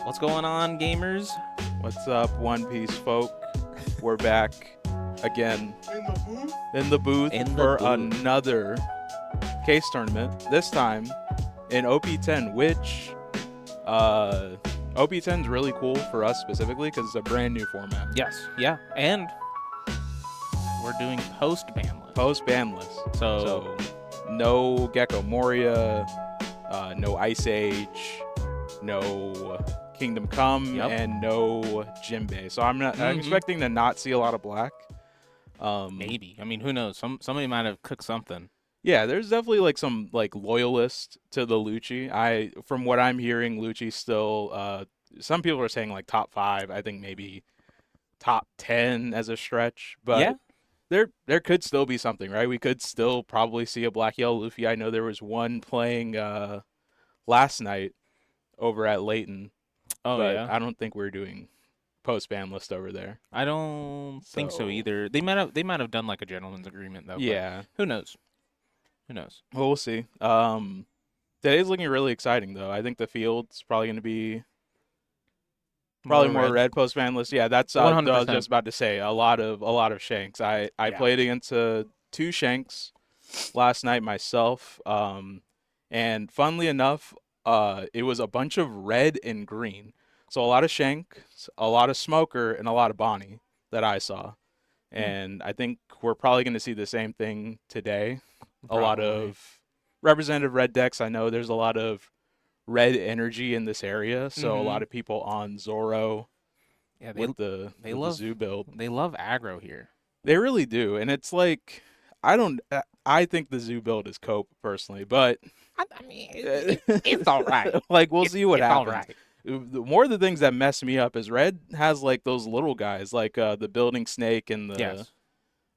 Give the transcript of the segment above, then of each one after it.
What's going on, gamers? What's up, One Piece folk? We're back again in the booth In the for booth. another case tournament. This time in OP10, which OP10 is really cool for us specifically because it's a brand new format. Yes, yeah, and we're doing post-BANLIST. Post-BANLIST. So No Gecko Moria, no Ice Age, no Kingdom Come, Yep. and no Jinbei. So I'm expecting to not see a lot of black. maybe. I mean, who knows? Somebody might have cooked something. Yeah, there's definitely like some like loyalist to the Lucci. From what I'm hearing, Lucci's still some people are saying like top 5. I think maybe top 10 as a stretch, Yeah. but there could still be something, right? We could still probably see a black yellow Luffy. I know there was one playing last night over at Leighton, Oh but yeah. I don't think we're doing post-ban list over there. I don't think so So, either. They might have done like a gentleman's agreement though. But yeah. who knows? Who knows? Well, we'll see. Today's looking really exciting though. I think the field's probably going to be probably more red post-ban list. Yeah, that's I was 100%. just about to say a lot of Shanks. I Yeah. played against two Shanks last night myself. And funnily enough, it was a bunch of red and green. So a lot of Shanks, a lot of Smoker, and a lot of Bonney that I saw. And I think we're probably going to see the same thing today. A lot Probably. of representative red decks. I know there's a lot of red energy in this area, so a lot of people on Zoro Yeah, with the they with the love zoo build. they love aggro here. They really do, and it's like I don't. I think the zoo build is cope personally, but I mean, it's all right. like we'll see what It's all happens. right. More of the things that mess me up is red has like those little guys, like the building snake and the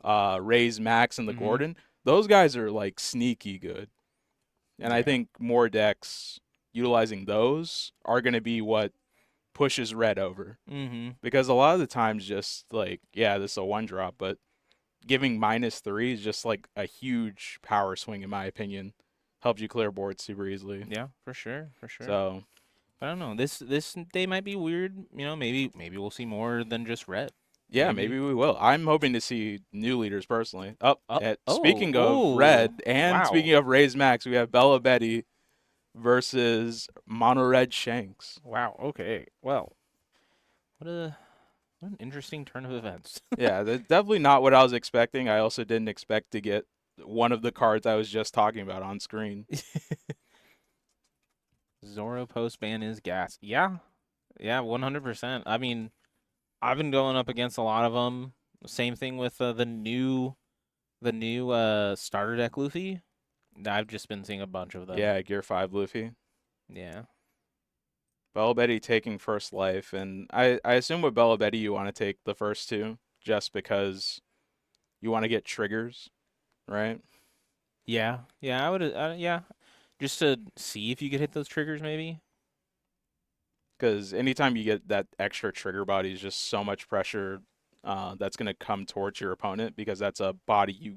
Yes. Raise Max and the Mhm. Gordon. Those guys are like sneaky good, and I Yeah. think more decks utilizing those are going to be what pushes red over. Mhm. Because a lot of the times, just like, yeah, this is a one drop, but giving -3 is just like a huge power swing, in my opinion. Helps you clear boards super easily. Yeah, for sure, for sure. So, I don't know. This day might be weird. You know, maybe we'll see more than just red. yeah, maybe we will. I'm hoping to see new leaders personally. Oh, speaking of Oh, red and wow, speaking of Raise Max, we have Belo Betty versus Mono Red Shanks. wow. Okay, well, what an interesting turn of events. Yeah, that's definitely not what I was expecting. I also didn't expect to get one of the cards I was just talking about on screen. Zoro post ban is gas. Yeah, yeah, 100%. I mean, I've been going up against a lot of them. Same thing with the new starter deck Luffy. I've just been seeing a bunch of them. Yeah, Gear 5 Luffy. Yeah. Bella Betty taking first life, and I assume with Bella Betty you want to take the first two just because you want to get triggers, right? Yeah, yeah, I would, yeah, just to see if you could hit those triggers, maybe. Because anytime you get that extra trigger body is just so much pressure that's going to come towards your opponent because that's a body you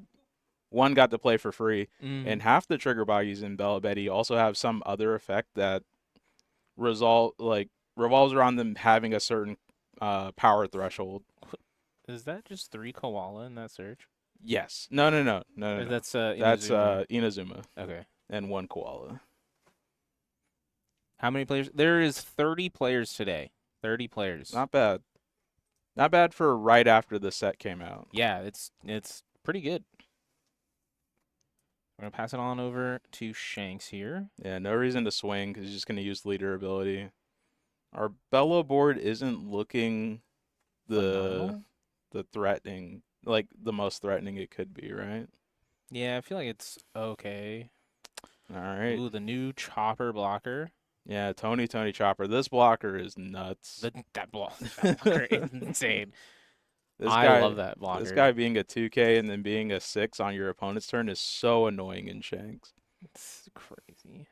one got to play for free, Mm. and half the trigger bodies in Bella Betty also have some other effect that revolves around them having a certain power threshold. Is that just 3 koala in that search? Yes. No, no, no, no, no, Or no. that's That's Inazuma. Inazuma Okay. and one koala. How many players? There is 30 players today. 30 players. Not bad. Not bad for right after the set came out. Yeah, it's pretty good. We're gonna pass it on over to Shanks here. Yeah, no reason to swing because he's just going to use leader ability. Our Bello board isn't looking the Phenomenal. the threatening, like the most threatening it could be, right? Yeah, I feel like it's okay. All right. Ooh, the new chopper blocker. Yeah, Tony Chopper. This blocker is nuts. That blocker is insane. This I guy love that this blocker. guy being a 2K and then being a 6 on your opponent's turn is so annoying in Shanks. It's crazy.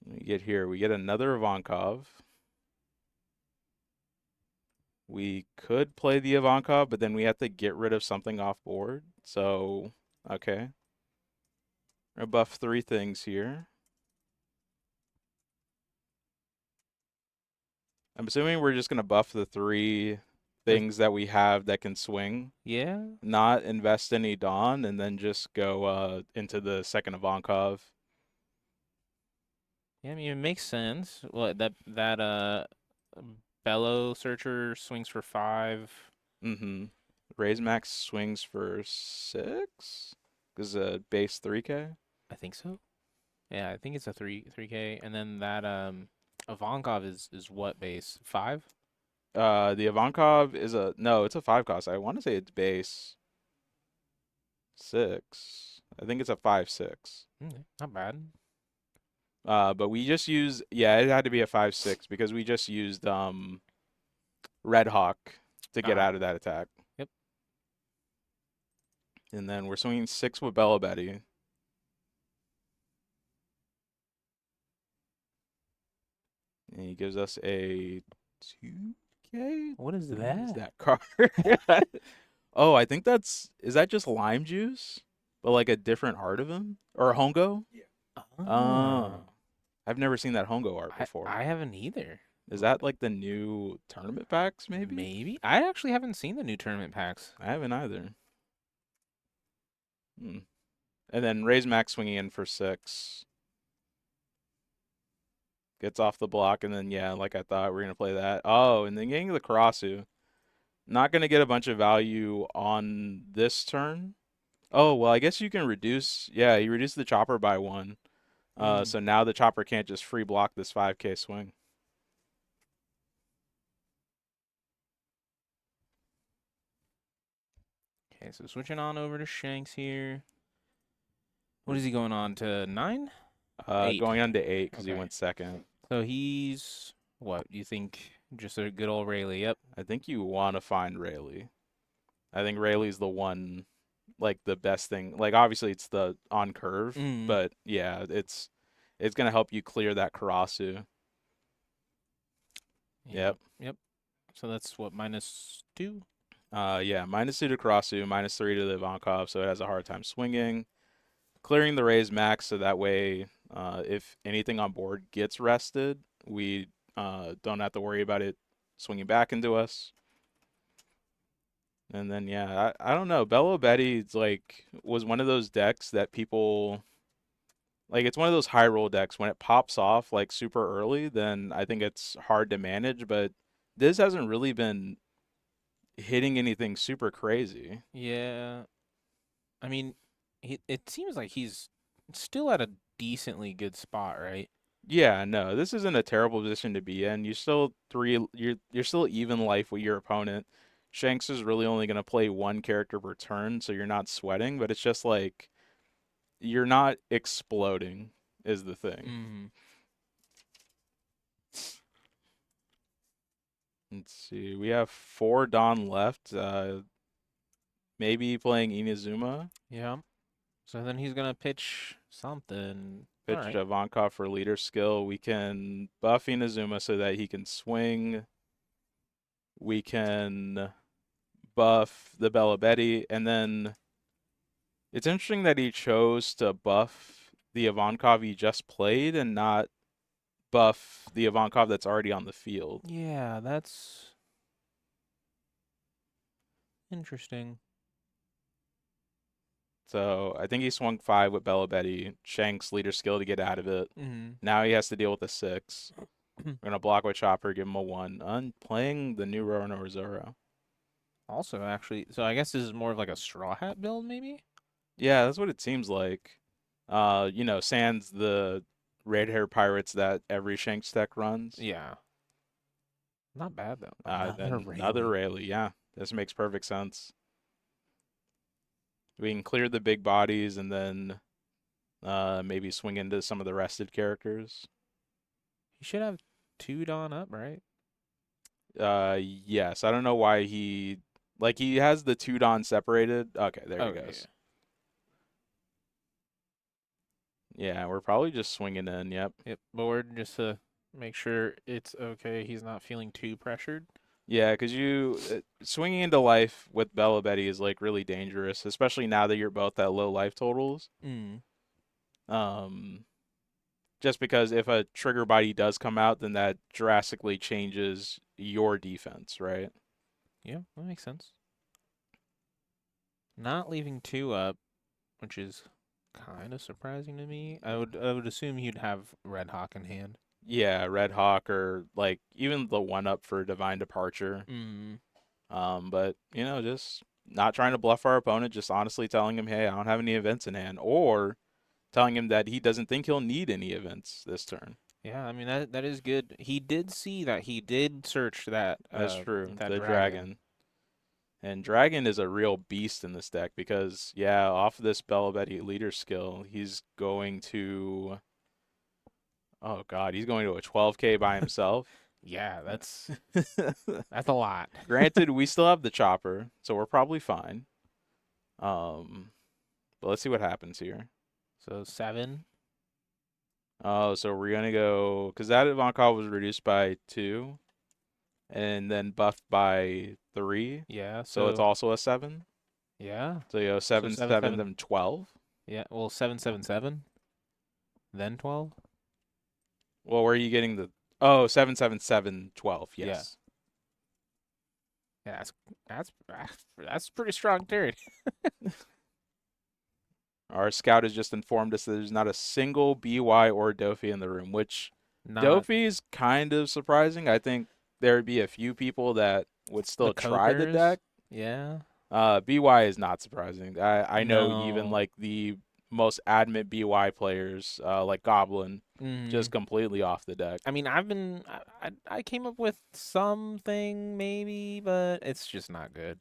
We get here, we get another Ivankov. We could play the Ivankov, but then we have to get rid of something off board. So, okay. We're gonna buff 3 things here. I'm assuming we're just gonna buff the 3 things that we have that can swing, Yeah. not invest any Dawn, and then just go into the second Ivankov. Yeah, I mean it makes sense. What Belo searcher swings for 5. Mm-hmm. Raise max swings for 6? Because base 3K? I think so. Yeah, I think it's a 3K. And then that Ivankov is what base? 5? The Ivankov is no, it's a 5 cost. I want to say it's base 6. I think it's a 5/6. Not bad. But we just used, yeah, it had to be a 5/6 because we just used Red Hawk to get out of that attack. Yep. And then we're swinging 6 with Belo Betty. And he gives us a 2K? What is What that? is that card? Oh, I think is that just lime juice? But like a different art of him? Or Hongo? Oh. I've never seen that Hongo art before. I haven't either. Is that like the new tournament packs, maybe? Maybe. I actually haven't seen the new tournament packs. I haven't either. And then Raise Max swinging in for 6. Gets off the block, and then, yeah, like I thought, we're going to play that. Oh, and then getting the Karasu. Not going to get a bunch of value on this turn. Oh, well, I guess you can reduce. Yeah, you reduce the chopper by 1. So now the chopper can't just free block this 5K swing. Okay, so switching on over to Shanks here. What is he going on to 9? 8. Going on to 8 because he Okay. went second. So he's what? You think just a good old Rayleigh? Yep. I think you want to find Rayleigh. I think Rayleigh's the one, like the best thing. Like obviously it's the on curve, but yeah, it's gonna help you clear that Karasu. Yep. So that's what, -2? Yeah, -2 to Karasu, -3 to the Ivankov, so it has a hard time swinging. Clearing the raise max so that way, if anything on board gets rested, we don't have to worry about it swinging back into us. And then, yeah, I don't know. Belo Betty was one of those decks that people like. It's one of those high roll decks. When it pops off like super early, then I think it's hard to manage. But this hasn't really been hitting anything super crazy. Yeah. I mean, it seems like he's still at a decently good spot, right? Yeah, no, this isn't a terrible position to be in. You're still even life with your opponent. Shanks is really only going to play 1 character per turn, so you're not sweating, but it's just like you're not exploding is the thing. Let's see. We have 4 Dawn left. Maybe playing Inazuma. Yeah. So then he's gonna pitch something. Pitch All right. Ivankov for leader skill. We can buff Inazuma so that he can swing. We can buff the Belo Betty, and then it's interesting that he chose to buff the Ivankov he just played and not buff the Ivankov that's already on the field. Yeah, that's interesting. So I think he swung 5 with Belo Betty. Shanks leader skill to get out of it. Now he has to deal with a 6. We're gonna block with Chopper, give him a 1. Playing the new Roronoa Zoro. Also, actually, so I guess this is more of like a Straw Hat build, maybe? Yeah, that's what it seems like. Sans the red hair pirates that every Shanks deck runs. Yeah. Not bad though. Another Rayleigh, yeah. This makes perfect sense. We can clear the big bodies and then maybe swing into some of the rested characters. He should have 2 Dawn up, right? Yes. I don't know why he has the 2 Dawn separated. Okay, there he goes. Yeah, we're probably just swinging in. Yep. Board just to make sure it's okay. He's not feeling too pressured. Yeah, because swinging into life with Belo Betty is like really dangerous, especially now that you're both at low life totals. Just because if a trigger body does come out, then that drastically changes your defense, right? Yeah, that makes sense. Not leaving 2 up, which is kind of surprising to me. I would assume you'd have Red Hawk in hand. Yeah, Red Hawk or like even the 1-up for Divine Departure. Mm. But just not trying to bluff our opponent, just honestly telling him, hey, I don't have any events in hand, or telling him that he doesn't think he'll need any events this turn. Yeah, I mean that is good. He did see that. He did search That's true. that The dragon. dragon. And Dragon is a real beast in this deck because, yeah, off of this Belo leader skill, he's going to, oh God, he's going to a 12K by himself. Yeah, that's a lot. Granted, we still have the chopper, so we're probably fine. But let's see what happens here. So 7. Oh, so we're gonna go because that Ivankov was reduced by 2, and then buffed by 3. Yeah, So it's also a 7. yeah. So you go 7, 7, 7, 7. then 12. Yeah, well 777, then 12. Well, where are you getting the? Oh, 7, 7, 7, 12. Yeah. Yes. Yeah, that's pretty strong turn. Our scout has just informed us that there's not a single BY or Dofi in the room, which Not Dofi is kind of surprising. I think there would be a few people that would the still try the cokers. deck. Yeah. BY is not surprising. I know even No. like the most adamant BY players, like Goblin, just Mm. completely off the deck. I mean, I came up with something maybe, but it's just not good.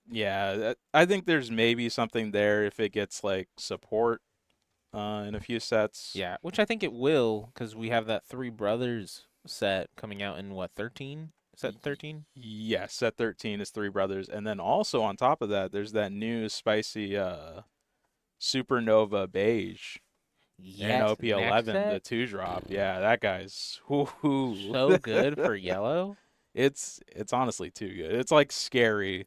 Yeah, I think there's maybe something there if it gets like support in a few sets. Yeah, which I think it will, because we have that Three Brothers set coming out in what, 13? Set 13? Yes, set 13 is Three Brothers, and then also on top of that, there's that new spicy Supernova Beige in Yes, next OP11, the set. 2-drop. Yeah, that guy's whoo. So good for yellow. It's honestly too good. It's like scary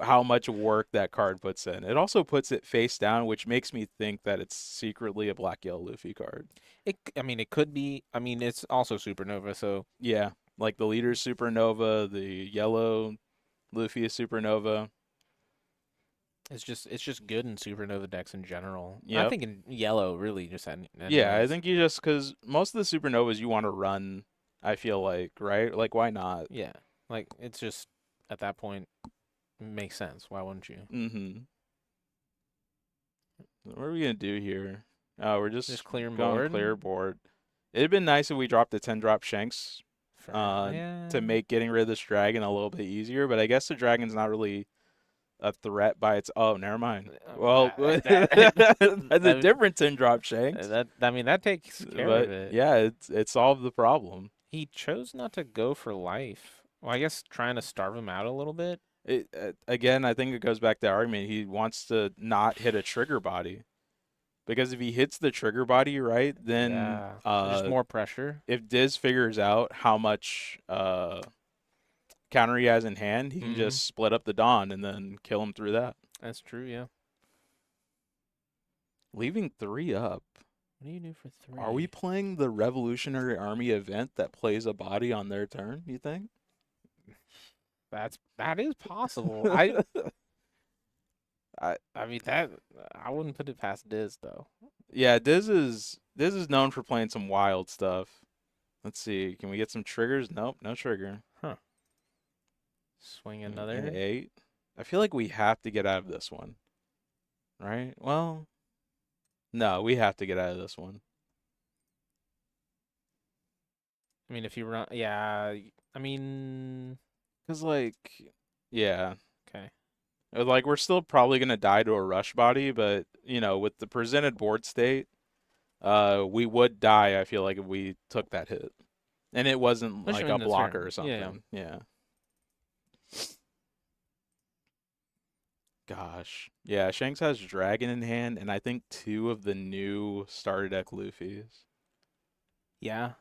how much work that card puts in. It also puts it face down, which makes me think that it's secretly a black yellow Luffy card. I mean, it could be. I mean, it's also Supernova, so Yeah, like the leader's Supernova, the yellow Luffy is Supernova. it's just good in Supernova decks in general. I Yep. think in yellow, really, just Yeah, I anyways. think you just because most of the Supernovas you want to run, I feel like, right? Like, why not? Yeah, like it's just at that point makes sense. Why wouldn't you? Mm-hmm. What are we gonna do here? We're just Just clear going board. clear board. It'd been nice if we dropped the 10-drop Shanks Yeah. to make getting rid of this dragon a little bit easier, but I guess the dragon's not really a threat by its. Oh, never mind. Well, that's a That, different 10-drop Shanks, I mean that takes care of but it. yeah, it solved the problem. He chose not to go for life. Well, I guess trying to starve him out a little bit. Again, I think it goes back to the argument. He wants to not hit a trigger body because if he hits the trigger body, right, then Yeah. Just more pressure. if Diz figures out how much counter he has in hand, he can Mm-hmm. just split up the Dawn and then kill him through that. That's true, yeah. Leaving 3 up. What do you do for 3? Are we playing the Revolutionary Army event that plays a body on their turn, you think? That is possible. I mean that I wouldn't put it past Diz though. Yeah, Diz is known for playing some wild stuff. Let's see. Can we get some triggers? Nope, no trigger. Huh. Swing another. 8. I feel like we have to get out of this one. Right? Well, no, we have to get out of this one. I mean if you run yeah, I mean Cuz like yeah, okay. like we're still probably going to die to a rush body, but with the presented board state, we would die, I feel like, if we took that hit. And it wasn't Push him like a in the blocker turn. or something. Yeah. Gosh. Yeah, Shanks has Dragon in hand, and I think 2 of the new starter deck Luffys. Yeah.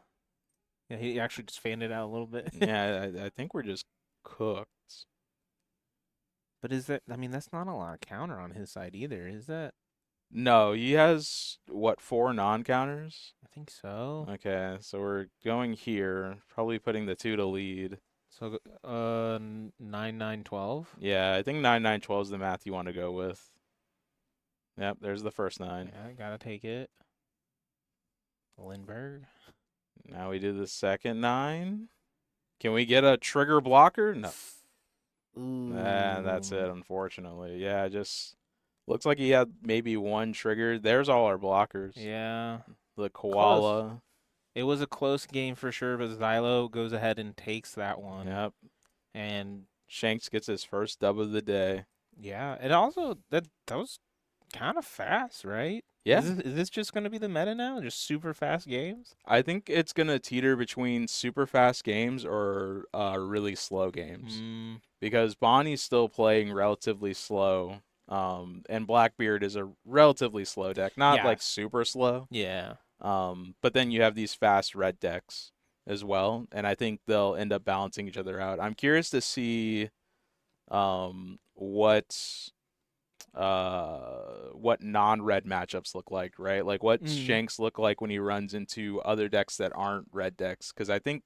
Yeah, he actually just fanned it out a little bit. Yeah, I think we're just cooked. But is that I mean that's not a lot of counter on his side either, is that? No, he has what, 4 non-counters? I think so. Okay, so we're going here, probably putting the 2 to lead. So 9-9-12. Yeah, I think 9-9-12 is the math you want to go with. Yep, there's the first 9. Yeah, gotta take it. Lindbergh. Now we do the second 9. Can we get a trigger blocker? No. That's it, Ooh. unfortunately. Yeah, just looks like he had maybe 1 trigger. There's all our blockers. Yeah. The Close. koala. It was a close game for sure, but Xylo goes ahead and takes that one. Yep. And Shanks gets his first dub of the day. yeah, it also that was kind of fast, right? Yeah. Is this just gonna be the meta now? Just super fast games? I think it's going to teeter between super fast games or really slow games. Mm, Because Bonney's still playing relatively slow. And Blackbeard is a relatively slow deck. Not like yes. super slow. Yeah. But then you have these fast red decks as well. And I think they'll end up balancing each other out. I'm curious to see what non-red matchups look like, right? Like what Shanks look like when he runs into other decks that aren't red decks. Because I think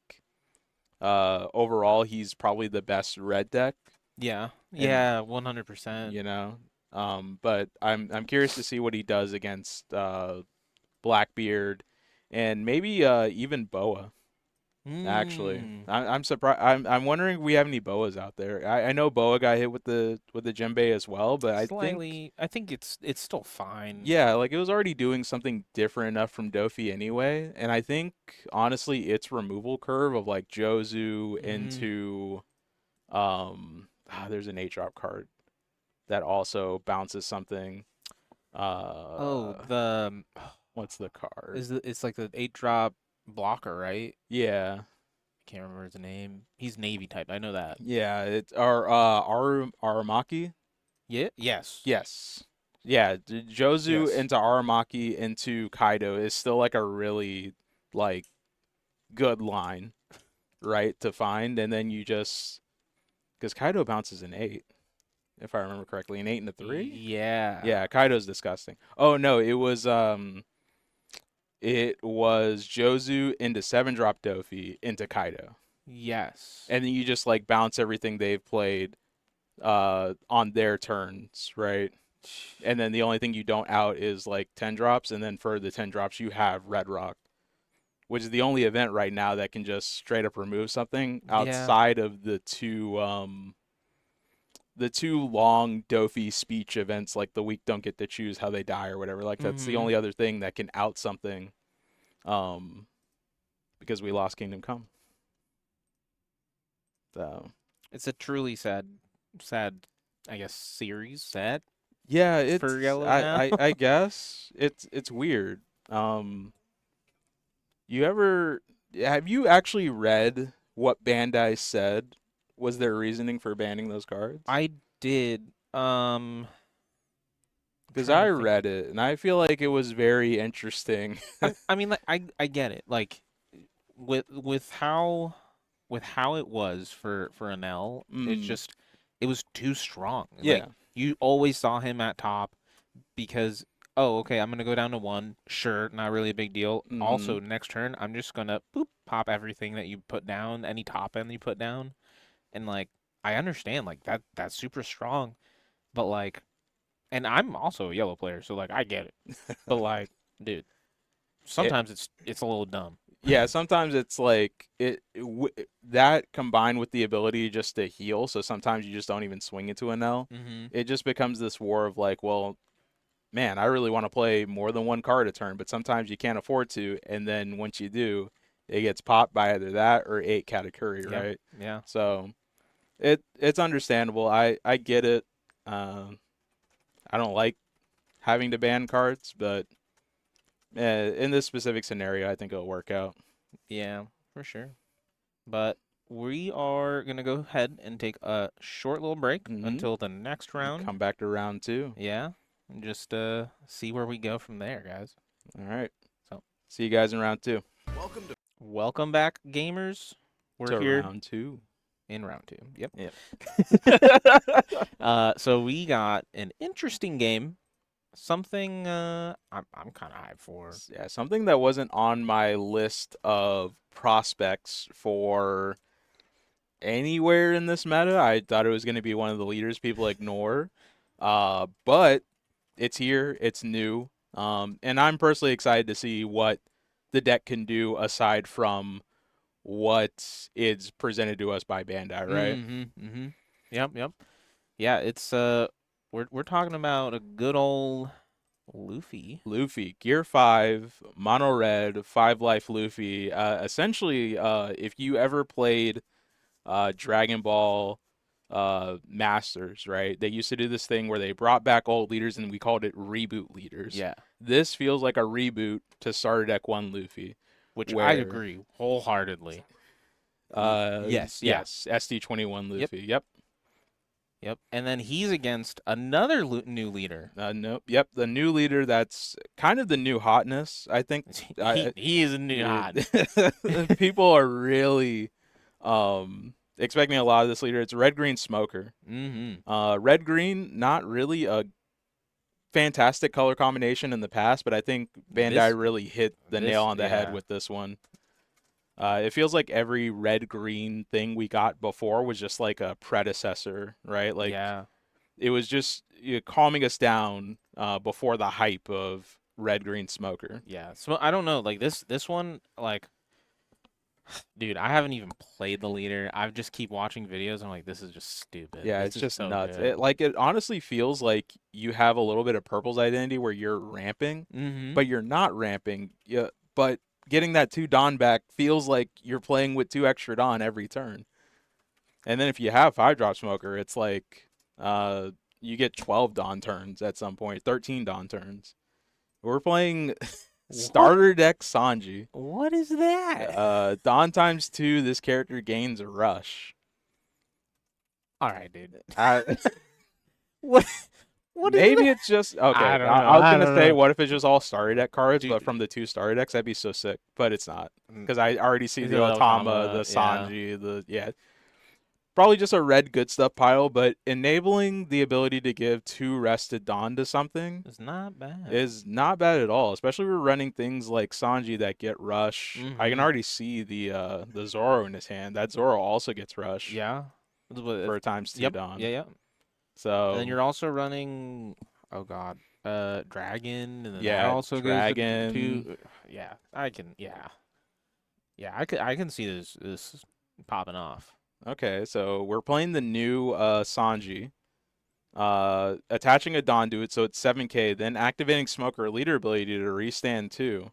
overall he's probably the best red deck. Yeah. And, Yeah, 100%. you know, but I'm curious to see what he does against Blackbeard and maybe even Boa. Actually, Mm. I'm surprised. I'm wondering if we have any boas out there. I know Boa got hit with the djembe as well, but Slightly. I think it's still fine. yeah, like it was already doing something different enough from Dofi anyway. And I think honestly, its removal curve of like Jozu into there's an 8-drop card that also bounces something. Oh, the What's the card? it's like the 8-drop blocker, right? Yeah. Can't remember his name. He's Navy type. I know that. Yeah, it's our Aramaki. Yeah. Yes. Yes. Yeah, Jozu Yes. into Aramaki into Kaido is still like a really like good line, right, to find, and then you just because Kaido bounces an 8, if I remember correctly, an 8 and a 3. Yeah. Yeah, Kaido's disgusting. Oh no, it was Jozu into 7-drop Dofi into Kaido, Yes. and then you just like bounce everything they've played on their turns, right? And then the only thing you don't out is like 10 drops, and then for the 10 drops you have Red Rock, which is the only event right now that can just straight up remove something outside of the two long Dofi speech events, like the weak don't get to choose how they die or whatever. Like that's the only other thing that can out something, because we lost Kingdom Come. So it's a truly sad, I guess, series. Sad. yeah, it's for Yellow now. I guess it's weird. Have you actually read what Bandai said was their reasoning for banning those cards? I did. Because trying I to think. read it and I feel like it was very interesting. I mean, like, I get it. Like, with how it was for Anel, it was too strong. Yeah. Like, you always saw him at top because, oh, okay, I'm gonna go down to 1. Sure, not really a big deal. Also, next turn, I'm just gonna boop pop everything that you put down, any top end you put down, and like I understand like that's super strong, but like, and I'm also a yellow player, so like I get it, but like, dude, sometimes it's a little dumb. Yeah, sometimes it's like that combined with the ability just to heal, so sometimes you just don't even swing into an L. It just becomes this war of like, well, man, I really want to play more than 1 card a turn, but sometimes you can't afford to, and then once you do, it gets popped by either that or 8 Katakuri, right? Yeah. So it's understandable. I get it. I don't like having to ban cards, but in this specific scenario, I think it'll work out. Yeah, for sure. But we are gonna go ahead and take a short little break until the next round. Come back to round 2. Yeah, and just see where we go from there, guys. All right. So see you guys in round 2. Welcome back, gamers. We're to here round 2. in round 2. Yep. Yep. So we got an interesting game something I'm kind of hyped for. Yeah, something that wasn't on my list of prospects for anywhere in this meta. I thought it was going to be one of the leaders people ignore. But it's here, it's new. And I'm personally excited to see what the deck can do aside from what is presented to us by Bandai, right? Mm-hmm. Yep, yep. Yeah, it's we're talking about a good old Luffy. Luffy, Gear 5, Mono Red, 5 Life Luffy. Essentially, if you ever played Dragon Ball Masters, right? They used to do this thing where they brought back old leaders and we called it reboot leaders. Yeah, This feels like a reboot to Starter Deck 1 Luffy, which I where agree wholeheartedly. Yes, yeah. yes, ST21 Yep. Luffy. Yep. Yep. And then he's against another new leader. Nope. Yep. The new leader that's kind of the new hotness, I think. He is a new hot. People are really expecting a lot of this leader. It's Red Green Smoker. Mm-hmm. Red Green, not really a fantastic color combination in the past, but I think Bandai really hit the nail on the head with this one. It feels like every red green thing we got before was just like a predecessor, right? Like it was just calming us down before the hype of red green smoker. Yeah. So I don't know, like this one, like, dude, I haven't even played the leader. I just keep watching videos. I'm like, this is just stupid. Yeah, This it's just so nuts. good. It honestly feels like you have a little bit of Purple's identity where you're ramping, but you're not ramping. Yeah, but getting that 2 Dawn back feels like you're playing with 2 extra Dawn every turn. And then if you have 5-drop Smoker, it's like you get 12 Dawn turns at some point, 13 Dawn turns. We're playing starter deck Sanji. What is that? Dawn times 2, this character gains a rush. All right, dude. What? Maybe is it's just okay. I don't know. I was I gonna don't say, know. what if it's just all starter deck cards, Dude. but from the 2 starter decks, that'd be so sick. But it's not, because I already see the The Otama, the Sanji, probably just a red good stuff pile. But enabling the ability to give 2 rested Dawn to something It's not bad. is not bad at all. Especially if we're running things like Sanji that get rush. I can already see the Zoro in his hand. That Zoro also gets rush. Yeah. For times 2 Dawn. Yeah. So and then you're also running, oh god, Dragon, and then yeah, that also Dragon. goes to yeah. I can see this popping off. Okay, so we're playing the new Sanji. Attaching a Dawn to it, so it's 7K. Then activating Smoker Leader ability to restand 2.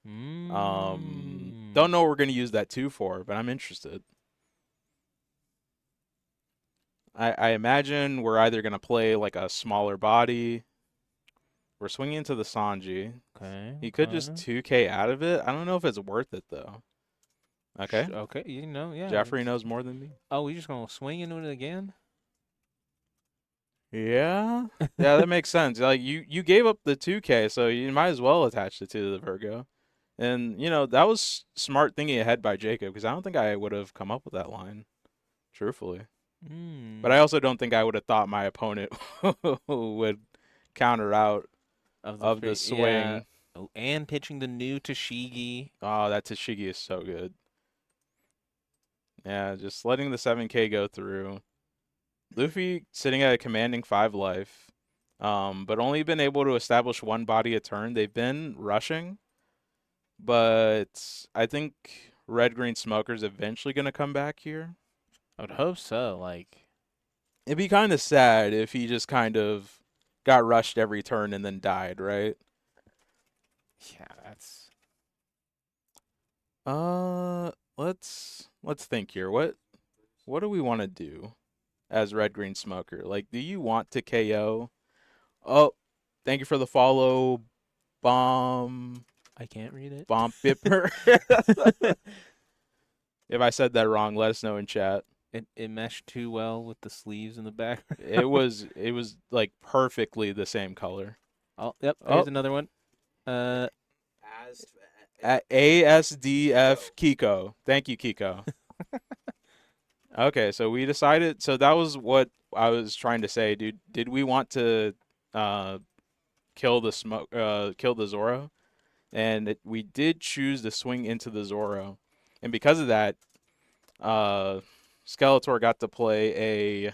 Don't know what we're gonna use that 2 for, but I'm interested. I imagine we're either going to play like a smaller body. We're swinging into the Sanji. Okay. He could just 2K out of it. I don't know if it's worth it, though. Okay. Okay, yeah. Jeffrey knows more than me. Oh, we just going to swing into it again? Yeah. Yeah, that makes sense. Like, you gave up the 2K, so you might as well attach it to the Virgo. And, that was smart thinking ahead by Jacob, because I don't think I would have come up with that line, truthfully. But I also don't think I would have thought my opponent would counter out of the swing. Yeah. Oh, and pitching the new Tashigi. Oh, that Tashigi is so good. Yeah, just letting the 7K go through. Luffy sitting at a commanding 5 life, but only been able to establish 1 body a turn. They've been rushing, but I think Red Green Smoker's eventually going to come back here. I would hope so. Like, it'd be kind of sad if he just kind of got rushed every turn and then died, right? Yeah, that's. Let's think here. What do we want to do as Red Green Smoker? Like, do you want to KO? Oh, thank you for the follow, Bomb. I can't read it. Bomb Pipper. If I said that wrong, let us know in chat. It meshed too well with the sleeves in the back. it was like perfectly the same color. Oh, yep. There's another one. ASDF Kiko. Thank you, Kiko. Okay, so we decided. So that was what I was trying to say, dude. Did we want to kill the Zoro, and we did choose to swing into the Zoro, and because of that, Skeletor got to play a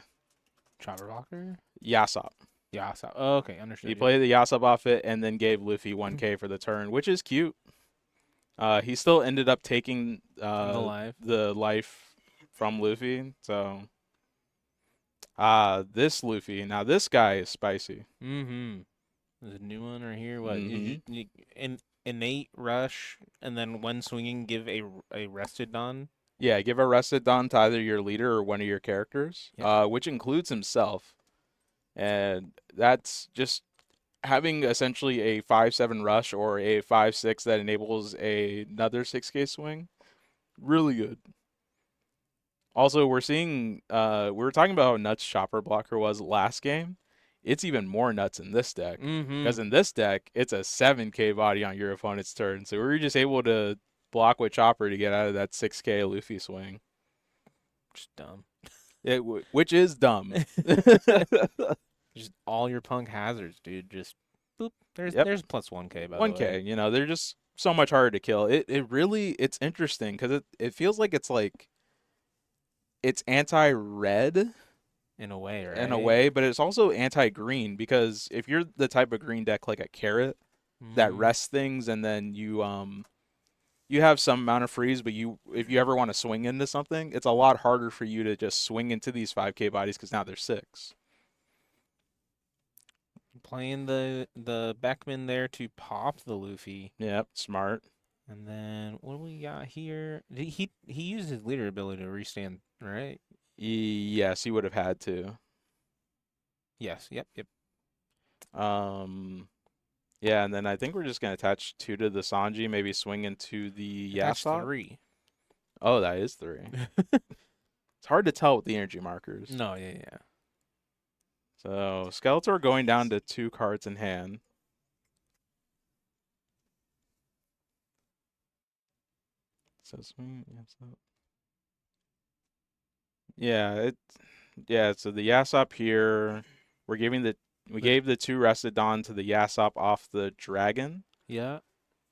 Chopper blocker. Yasop. Yeah. So, oh, okay, He understood. played the Yasop off it, and then gave Luffy 1K for the turn, which is cute. He still ended up taking the life from Luffy. So, this Luffy. Now this guy is spicy. Mm-hmm. There's a new one right here. What? Mm-hmm. Innate rush, and then when swinging, give a rested Don. Yeah, give a rested Don to either your leader or one of your characters, Yep. which includes himself. And that's just having essentially a 5/7 rush or a 5/6 that enables another 6K swing. Really good. Also, we're seeing we were talking about how nuts Chopper Blocker was last game. It's even more nuts in this deck. Because in this deck, it's a 7K body on your opponent's turn. So we're just able to block with Chopper to get out of that 6K Luffy swing. Just dumb. Which is dumb. Just all your punk hazards, dude. Just boop. There's Yep. there's plus 1K by 1K, the way. you know, they're just so much harder to kill. It's interesting because it feels like it's anti-red In a way, right? in a way, but it's also anti-green because if you're the type of green deck like a carrot that rests things and then you have some amount of freeze, but if you ever want to swing into something, it's a lot harder for you to just swing into these 5K bodies because now they're 6. Playing the Beckman there to pop the Luffy. Yep, smart. And then what do we got here? He used his leader ability to restand, right? Yes, he would have had to. Yes. Yep. Yeah, and then I think we're just gonna attach 2 to the Sanji, maybe swing into the That's Yasop. 3. Oh, that is 3. It's hard to tell with the energy markers. No, yeah. So Skeletor going down to 2 cards in hand. So swing, Yasop. Yeah, so the Yasop here, we gave the 2 rested Dawn to the Yasop off the dragon. Yeah.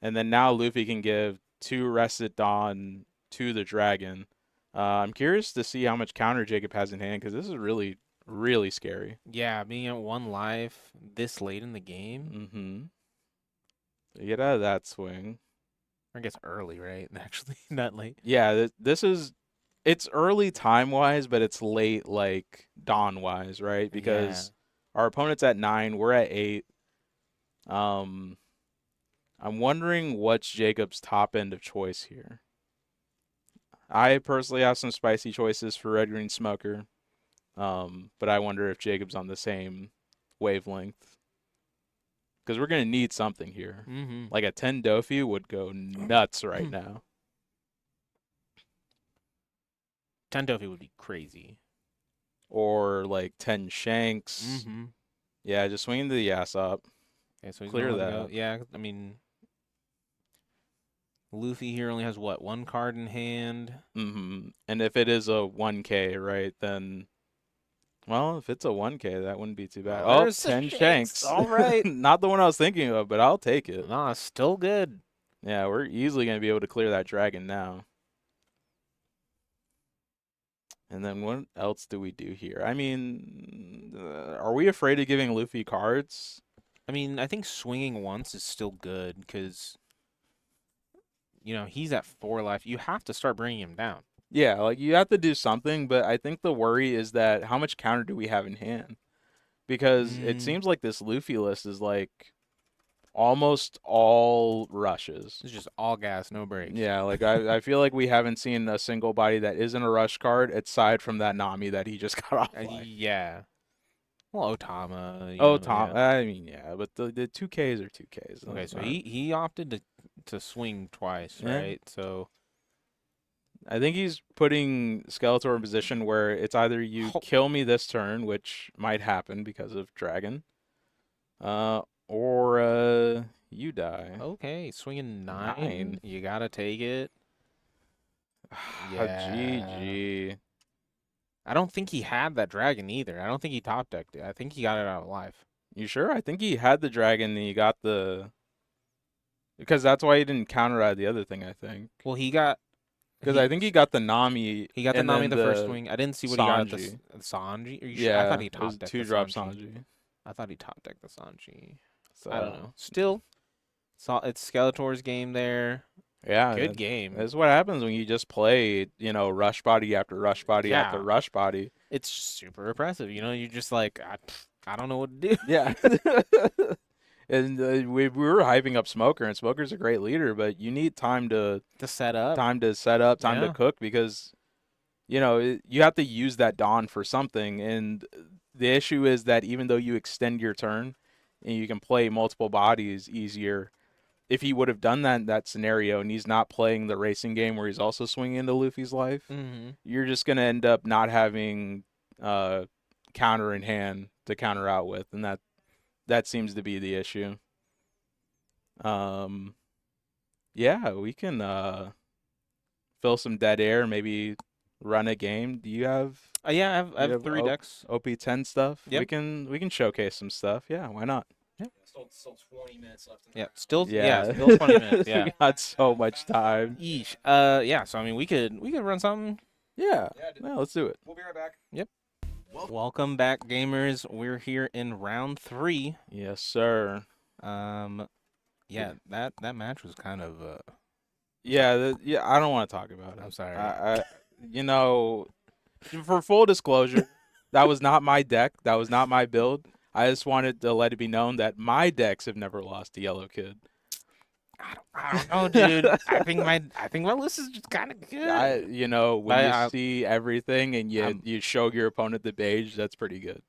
And then now Luffy can give 2 rested Dawn to the dragon. I'm curious to see how much counter Jacob has in hand because this is really, really scary. Yeah, being at 1 life this late in the game. Mm-hmm. So you get out of that swing. I guess early, right? Actually, not late. Yeah, it's early time-wise, but it's late like dawn-wise, right? Because our opponent's at 9, we're at 8. I'm wondering what's Jacob's top end of choice here. I personally have some spicy choices for Red Green Smoker, but I wonder if Jacob's on the same wavelength. Because we're going to need something here. Mm-hmm. Like a 10 Dofi would go nuts right now. 10 Dofi would be crazy. Or like 10 Shanks. Mm-hmm. Yeah, just swing into the Yasop. Okay, so Clear that. go. Yeah, I mean, Luffy here only has what, 1 card in hand? Mm-hmm. And if it is a 1K, right, then, well, if it's a 1K, that wouldn't be too bad. Oh, 10 Shanks. All right. Not the one I was thinking of, but I'll take it. Nah, still good. Yeah, we're easily going to be able to clear that dragon now. And then what else do we do here? I mean, are we afraid of giving Luffy cards? I mean, I think swinging once is still good because, you know, he's at 4 life. You have to start bringing him down. Yeah, like you have to do something, but I think the worry is that how much counter do we have in hand? Because it seems like this Luffy list is like almost all rushes. It's just all gas, no brakes. Yeah, like I feel like we haven't seen a single body that isn't a rush card aside from that Nami that he just got off. Yeah. Well, Otama. Tom. Yeah. I mean, yeah, but the 2Ks are 2Ks. Okay, so he opted to swing twice, right? So I think he's putting Skeletor in a position where it's either you kill me this turn, which might happen because of Dragon, or you die. Okay, swinging 9. You gotta take it. Yeah. GG. I don't think he had that dragon either. I don't think he top decked it. I think he got it out of life. You sure? I think he had the dragon and he got the. Because that's why he didn't counter out the other thing, I think. Well, he got. Because I think he got the Nami He got the and Nami then the first swing. I didn't see what he got at the Sanji. Sanji. Are you sure? I thought Yeah, he it was top decked the 2-drop Sanji. Sanji. I thought he top decked the Sanji. So, I don't know. Still, it's Skeletor's game there. yeah, Good game. that's what happens when you just play, rush body after rush body after Yeah. rush body. It's super impressive. You're just like, I don't know what to do. Yeah. And we were hyping up Smoker, and Smoker's a great leader, but you need time to set up. time to Yeah. cook because you have to use that Dawn for something. And the issue is that even though you extend your turn and you can play multiple bodies easier, if he would have done that in that scenario and he's not playing the racing game where he's also swinging into Luffy's life, you're just going to end up not having counter in hand to counter out with. And that seems to be the issue. Yeah, we can fill some dead air, maybe run a game. Do you have Yeah, I have 3 decks. OP10 stuff? Yep. We can showcase some stuff. Yeah, why not? Yeah. Still 20 minutes left. Yeah, still Yeah. still 20 minutes. Yeah. We got so much time. Yeesh. Yeah, so I mean we could run something. Yeah. Yeah, Yeah, let's do it. we'll be right back. Yep. Welcome back, gamers. We're here in round 3. Yes, sir. Yeah, that match was kind of Yeah, I don't want to talk about it. I'm sorry. For full disclosure, that was not my deck. That was not my build. I just wanted to let it be known that my decks have never lost to Yellow Kid. I don't know, dude. I think my list is just kind of good. When you see everything and you show your opponent the beige, that's pretty good.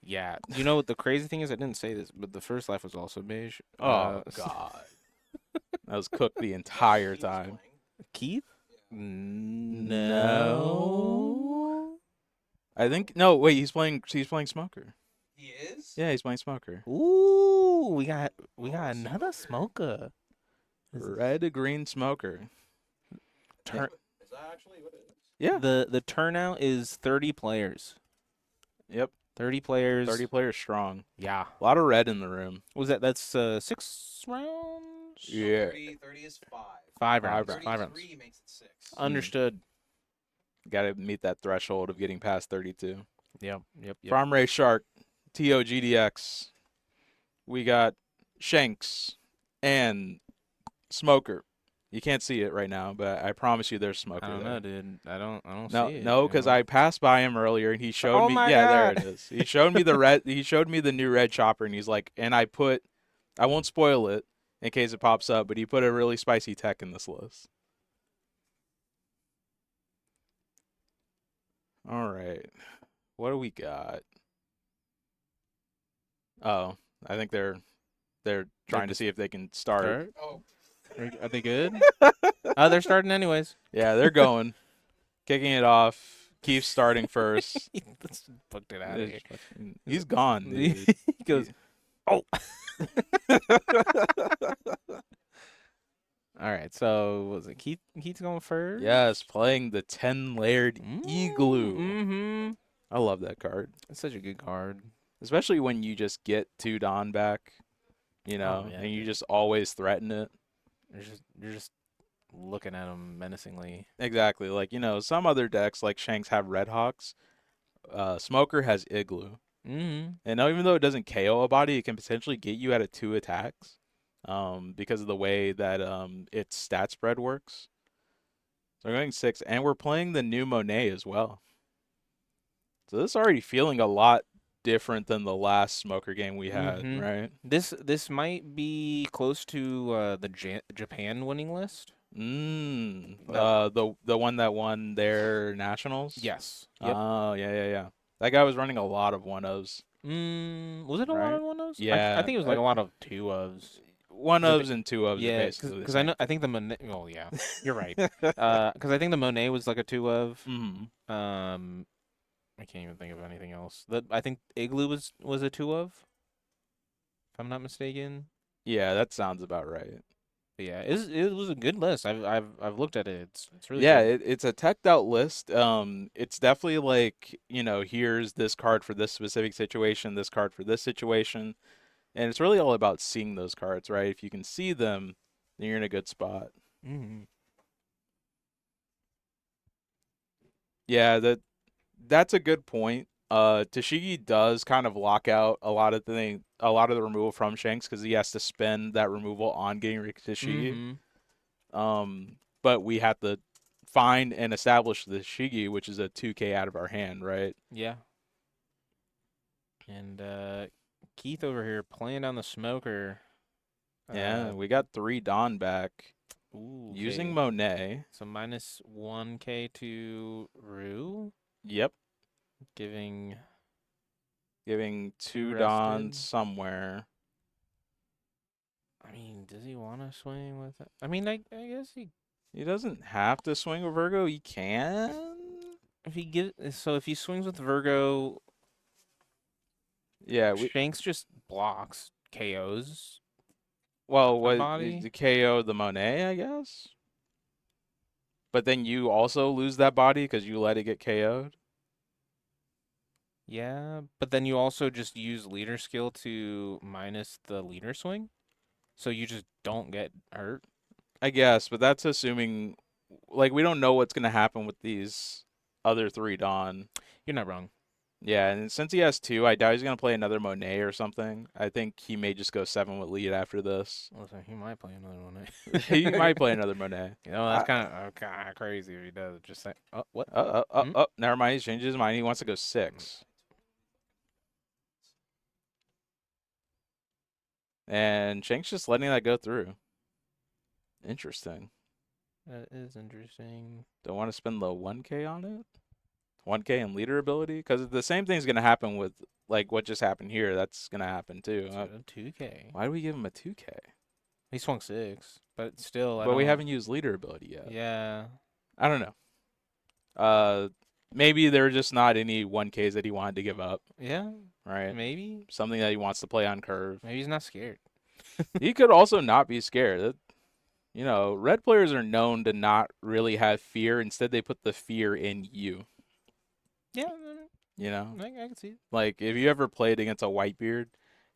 Yeah. The crazy thing is I didn't say this, but the first life was also beige. Oh God. I was cooked the entire time. Keith? No. I think no. Wait, he's playing Smoker. He is? Yeah, he's playing Smoker. Ooh, we got another smoker. Red green Smoker. Is that actually what it is? Yeah. The turnout is 30 players. Yep. 30 players. 30 players strong. Yeah. A lot of red in the room. That's 6 rounds? Yeah. 30 is 5. 5 rounds. 33 5 rounds. makes it 6. Understood. Got to meet that threshold of getting past 32. Yep. Farm Ray Shark, TOGDX. We got Shanks and Smoker. You can't see it right now, but I promise you there's Smoker I don't there. know, dude. I don't No, see it. no, because I passed by him earlier and he showed Oh me. my Yeah, there God. it is. He showed me the red. He showed me the new red chopper, and he's like, and I won't spoil it in case it pops up, but he put a really spicy tech in this list. All right, what do we got? Oh, I think they're trying to see if they can start. Oh, Are they good? Oh, they're starting anyways. Yeah, they're going, kicking it off. Keeps starting first. Let's booked it out of here. He's gone. Dude. He goes, oh. All right, so was it Keith's going first? Yes, playing the 10-layered igloo. Mm-hmm. I love that card. It's such a good card. Especially when you just get 2 Dawn back, yeah, and you just always threaten it. You're just looking at him menacingly. Exactly. Like, some other decks like Shanks have Red Hawks. Smoker has Igloo. Mm-hmm. And even though it doesn't KO a body, it can potentially get you out of 2 attacks because of the way that its stat spread works. So we're going 6, and we're playing the new Monet as well. So this is already feeling a lot different than the last Smoker game we had, right? This might be close to the Japan winning list. The one that won their nationals? Yes. Yep. Oh, yeah. That guy was running a lot of 1-0s. Was it a lot of 1-0s? Yeah. I think it was like a lot of 2-0s. 1-0s and 2-0s. Yeah, because I think the Monet. Oh yeah, you're right. Because I think the Monet was like a 2-0. Mm-hmm. I can't even think of anything else. I think Igloo was a 2-0. If I'm not mistaken. Yeah, that sounds about right. But yeah, it was a good list. I've looked at it. It's really Yeah, good. it's a teched out list. It's definitely like, here's this card for this specific situation, this card for this situation. And it's really all about seeing those cards, right? If you can see them, then you're in a good spot. Mm-hmm. Yeah, that's a good point. Tashigi does kind of lock out a lot of the removal from Shanks because he has to spend that removal on getting rid of Tashigi. But we have to find and establish the Shigi, which is a 2K out of our hand, right? Yeah. And Keith over here playing down the smoker. Yeah, we got 3 Dawn back Ooh, using okay. Monet. So minus 1K to Rue, Yep, giving 2 Dawn rested. somewhere. I mean, does he want to swing with it? I mean, I guess He doesn't have to swing with Virgo. He can. if he swings with Virgo, Yeah, Shanks just blocks KOs well, the what body. the KO the Monet, I guess. But then you also lose that body because you let it get KO'd. Yeah, but then you also just use leader skill to minus the leader swing, so you just don't get hurt. I guess, but that's assuming, like, we don't know what's gonna happen with these other 3 Dawn. You're not wrong. Yeah, and since he has 2, I doubt he's gonna play another Monet or something. I think he may just go 7 with lead after this. Listen, he might play another one. He might play another Monet. That's kind of crazy if he does. Just say, oh, what? Never mind. He's changed his mind. He wants to go 6. And Shanks just letting that go through. Interesting. That is interesting. Don't want to spend the 1K on it? 1K and leader ability? Because the same thing's going to happen with, like, what just happened here. That's going to happen, too. So 2K. Why do we give him a 2K? He swung 6, but still, But we haven't used leader ability yet. Yeah. I don't know. Maybe there are just not any 1Ks that he wanted to give up, Yeah. right? Maybe. Something that he wants to play on curve. Maybe he's not scared. He could also not be scared. Red players are known to not really have fear. Instead, they put the fear in you. Yeah. I can see it. Like, if you ever played against a Whitebeard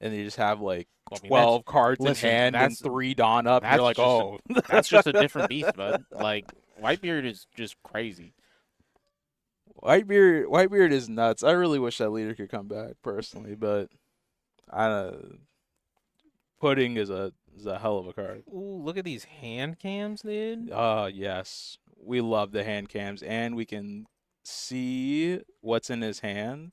and they just have, like, Well, I mean, 12 cards listen, in hand and that's- 3 Dawn up, you're like, just a- oh. That's just a different beast, bud. Like, Whitebeard is just crazy. Whitebeard is nuts. I really wish that leader could come back, personally, but Pudding is a hell of a card. Ooh, look at these hand cams, dude. Yes. We love the hand cams, and we can see what's in his hand.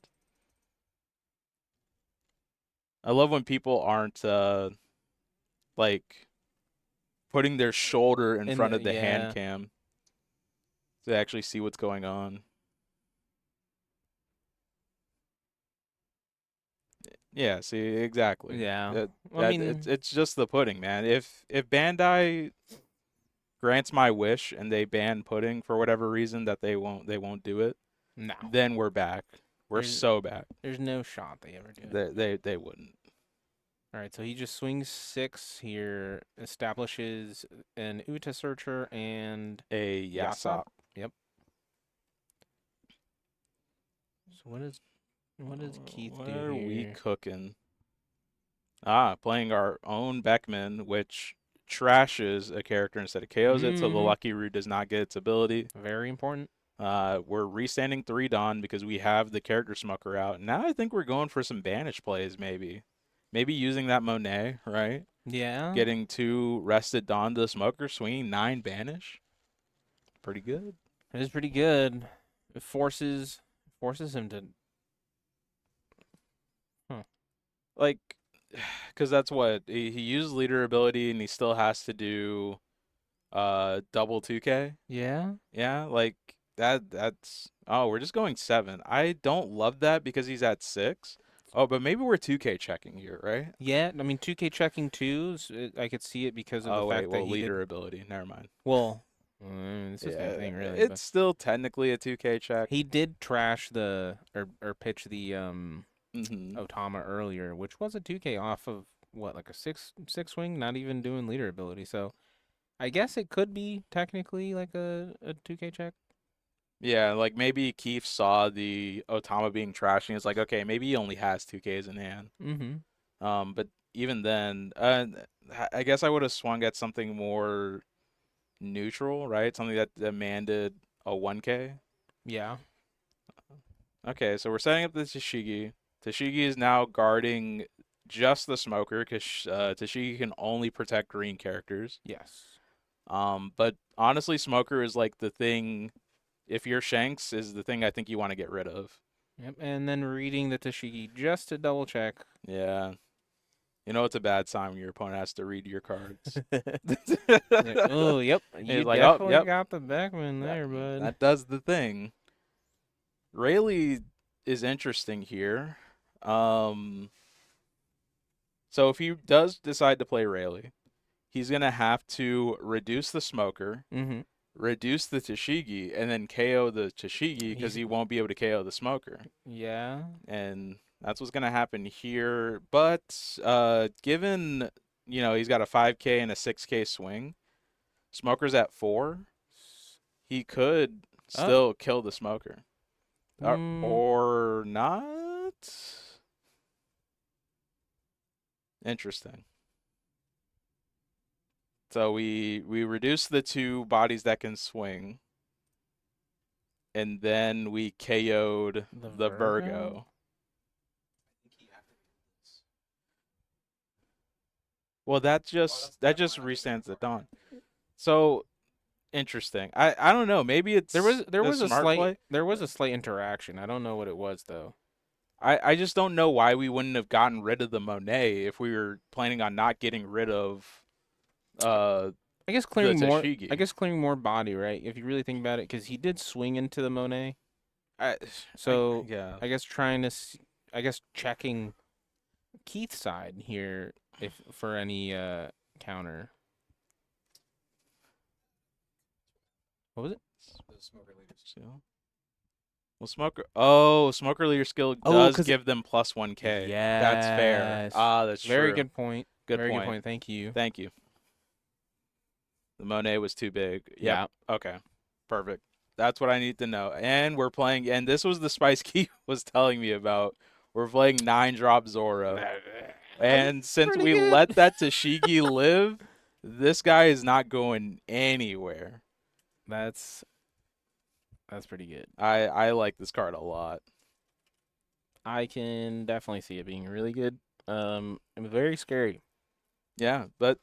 I love when people aren't like putting their shoulder in front of the hand cam to actually see what's going on. Yeah, see, exactly. Yeah. I mean, it's just the pudding, man. If Bandai grants my wish and they ban pudding for whatever reason that they won't do it, no. then we're back. We're so back. There's no shot they ever do it. They wouldn't. All right, so he just swings 6 here, establishes an Uta Searcher and A Yasop. Yep. So what does Keith do What are we here? cooking? Playing our own Beckman, which trashes a character instead of KOs it, so the Lucky Root does not get its ability. Very important. We're restanding 3 Dawn because we have the character smoker out. Now I think we're going for some banish plays, maybe. Maybe using that Monet, right? Yeah. Getting 2 rested Dawn to the smoker, swinging 9 banish. Pretty good. It is pretty good. It forces him to. Like, because that's what he used leader ability and he still has to do double 2K. Yeah. Yeah, like that's we're just going 7. I don't love that because he's at 6. Oh, but maybe we're 2K checking here, right? Yeah, I mean 2K checking 2s, I could see it because of the fact that he leader ability. Never mind. Well, it's the same thing really. It's still technically a 2K check. He did trash the or pitch the Mm-hmm. Otama earlier, which was a 2K off of what, like a 6 swing, not even doing leader ability. So I guess it could be technically like a 2K check. Yeah, like maybe Keith saw the Otama being trashed and he's like, okay, maybe he only has 2Ks in hand. But even then, I guess I would have swung at something more neutral, right? Something that demanded a 1K. Yeah. Okay, so we're setting up the Tashigi. Tashigi is now guarding just the smoker because Tashigi can only protect green characters. Yes. But honestly, smoker is like the thing. If you're Shanks, is the thing I think you want to get rid of. Yep. And then reading the Tashigi just to double check. Yeah. You know it's a bad sign when your opponent has to read your cards. Oh, yep. And You he's like, oh, definitely yep, got the backman there, bud. that does the thing. Rayleigh is interesting here. So if he does decide to play Rayleigh, he's gonna have to reduce the smoker, Mm-hmm. reduce the Tashigi, and then KO the Tashigi because he won't be able to KO the smoker. Yeah. And that's what's gonna happen here. But given he's got a 5K and a 6K swing, smoker's at 4. He could still kill the smoker, or not. Interesting. So we reduce the 2 bodies that can swing, and then we KO'd the Virgo. I think he activated this. Well, that just restands the dawn. So interesting. I don't know. Maybe it's There was a smart slight play. there was a slight interaction. I don't know what it was though. I just don't know why we wouldn't have gotten rid of the Monet if we were planning on not getting rid of I guess clearing the more. Tashigi. I guess clearing more body, right? If you really think about it, because he did swing into the Monet. So yeah. I guess trying to, I guess checking Keith's side here if for any counter. What was it? The smoker leaders. So, smoker leader skill Oh, does 'cause give them plus 1K. Yes. That's fair. That's Very true. good point. Good Very point. good point. Thank you. Thank you. The Monet was too big. Yep. Yeah. Okay. Perfect. That's what I need to know. And we're playing, and this was the spice Keith was telling me about. We're playing 9-drop Zoro. And since pretty we good. let that Tashigi live, this guy is not going anywhere. That's pretty good. I like this card a lot. I can definitely see it being really good. And very scary. Yeah, but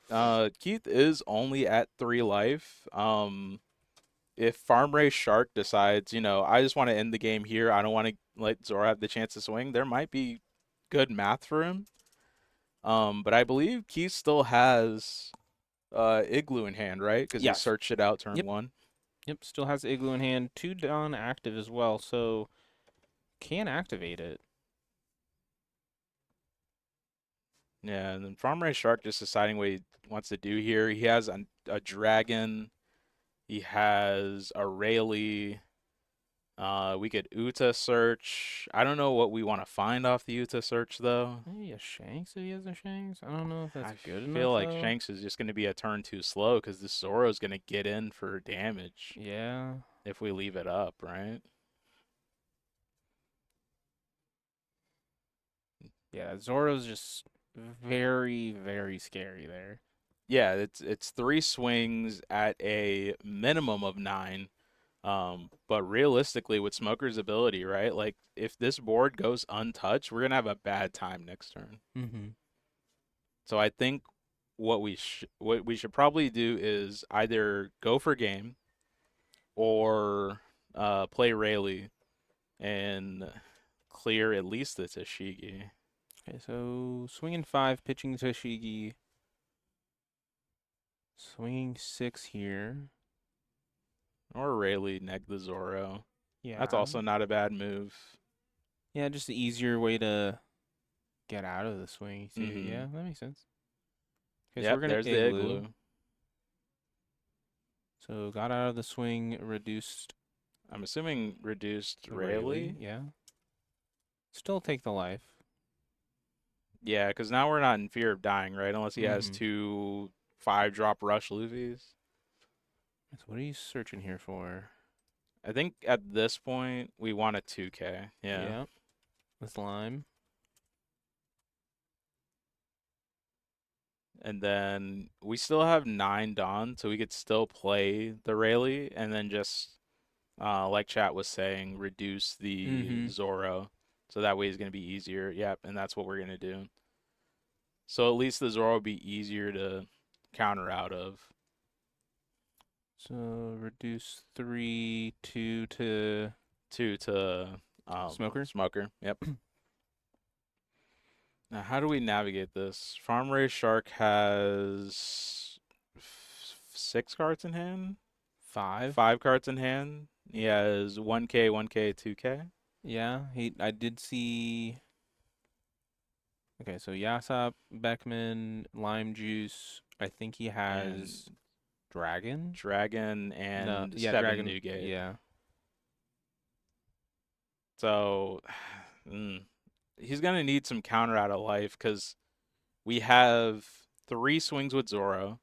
Keith is only at 3 life. If Farm Ray Shark decides, I just want to end the game here, I don't want to let Zoro have the chance to swing, there might be good math for him. But I believe Keith still has Igloo in hand, right? Because Yes. he searched it out turn Yep. 1. Yep, still has Igloo in hand. 2 Dawn active as well, so can activate it. Yeah, and then Farm Ray Shark just deciding what he wants to do here. He has a dragon. He has a Rayleigh. We could Uta search. I don't know what we want to find off the Uta search, though. Maybe a Shanks if he has a Shanks. I don't know if that's good enough. I feel like though. Shanks is just going to be a turn too slow because this Zoro's going to get in for damage Yeah. if we leave it up, right? Yeah, Zoro's just very, very scary there. Yeah, it's 3 swings at a minimum of 9. But realistically, with Smoker's ability, right? Like, if this board goes untouched, we're gonna have a bad time next turn. Mm-hmm. So I think what we should probably do is either go for game or play Rayleigh and clear at least the Tashigi. Okay, so swinging 5, pitching Toshigi. Swinging 6 here. Or Rayleigh neg the Zoro. Yeah. That's also not a bad move. Yeah, just the easier way to get out of the swing. See, Mhm. yeah, that makes sense. Okay, Yep, so we're gonna there's the Igloo. So got out of the swing, reduced I'm assuming reduced the Rayleigh. Yeah. Still take the life. Yeah, because now we're not in fear of dying, right? Unless he has Mhm. 2 5-drop rush Luffys. So what are you searching here for? I think at this point we want a 2K. Yeah. Yep. This lime. And then we still have 9 Dawn, so we could still play the Rayleigh and then just, like chat was saying, reduce the Zoro. So that way it's going to be easier. Yep, and that's what we're going to do. So at least the Zoro will be easier to counter out of. So reduce 3, 2 to 2 to Smoker. Smoker. Yep. Now, how do we navigate this? Farm Raised Shark has 6 cards in hand? 5. 5 cards in hand. He has 1K, 1K, 2K. Yeah, I did see. Okay, so Yasop, Beckman, Lime Juice. I think he has Dragon. Dragon No, and yeah, 7 Dragon. Newgate. Yeah. So he's going to need some counter out of life because we have 3 swings with Zoro.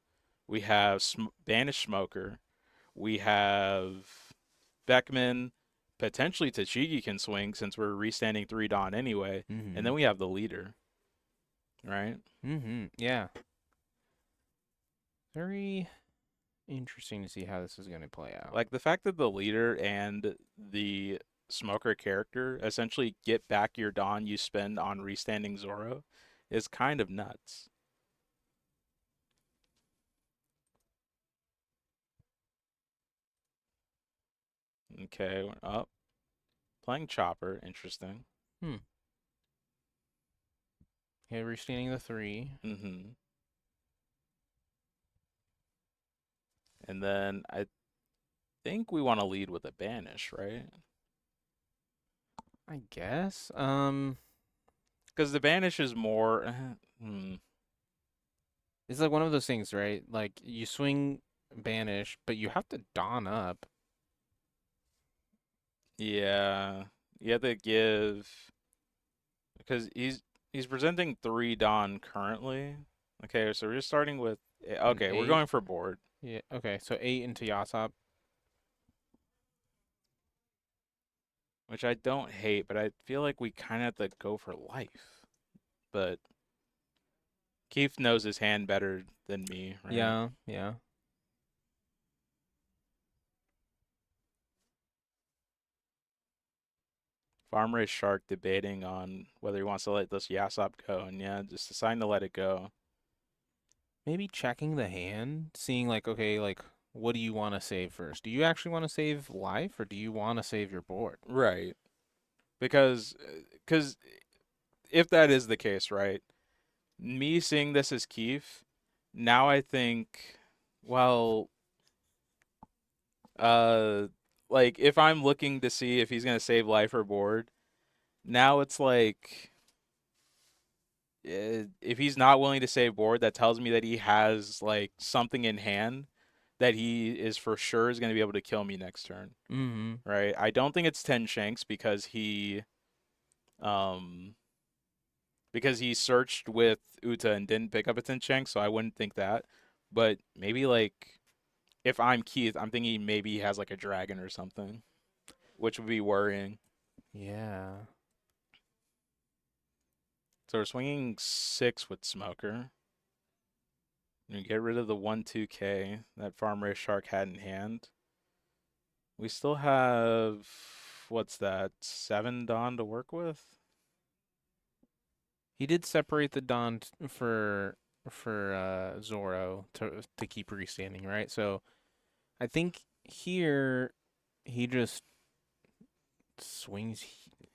We have Banished Smoker. We have Beckman. Potentially Tachigi can swing since we're restanding 3 Dawn anyway. And then we have the leader. Right? Yeah. Very interesting to see how this is going to play out. Like the fact that the leader and the Smoker character essentially get back your Dawn you spend on restanding Zoro is kind of nuts. Okay, we're up. Playing Chopper, interesting. Okay, restanding the 3. And then I think we want to lead with a Banish, right? I guess. Because the Banish is more. It's like one of those things, right? Like you swing Banish, but you have to Dawn up. Yeah, you have to give because he's presenting 3 Dawn currently. Okay, so we're just starting with. Okay, we're 8. going for board. Yeah. Okay, so 8 into Yasop. Which I don't hate, but I feel like we kind of have to go for life. But Keith knows his hand better than me, right? Yeah, yeah. Farm Raised Shark debating on whether he wants to let this Yasop go, and yeah, just deciding to let it go. Maybe checking the hand, seeing like, okay, like what do you want to save first? Do you actually want to save life or do you want to save your board? Right. Because if that is the case, right? Me seeing this as Keith, now I think, well, like if I'm looking to see if he's gonna save life or board, now it's like if he's not willing to save board, that tells me that he has like something in hand that he is for sure is going to be able to kill me next turn. Right? I don't think it's 10 Shanks because he searched with Uta and didn't pick up a 10 Shanks, so I wouldn't think that. But maybe like if I'm Keith, I'm thinking maybe he has like a dragon or something, which would be worrying. Yeah. So we're swinging 6 with Smoker. And get rid of the 1-2K that Farm Raised Shark had in hand. We still have, what's that, 7 Dawn to work with? He did separate the Dawn for Zoro to keep restanding, right? So I think here he just swings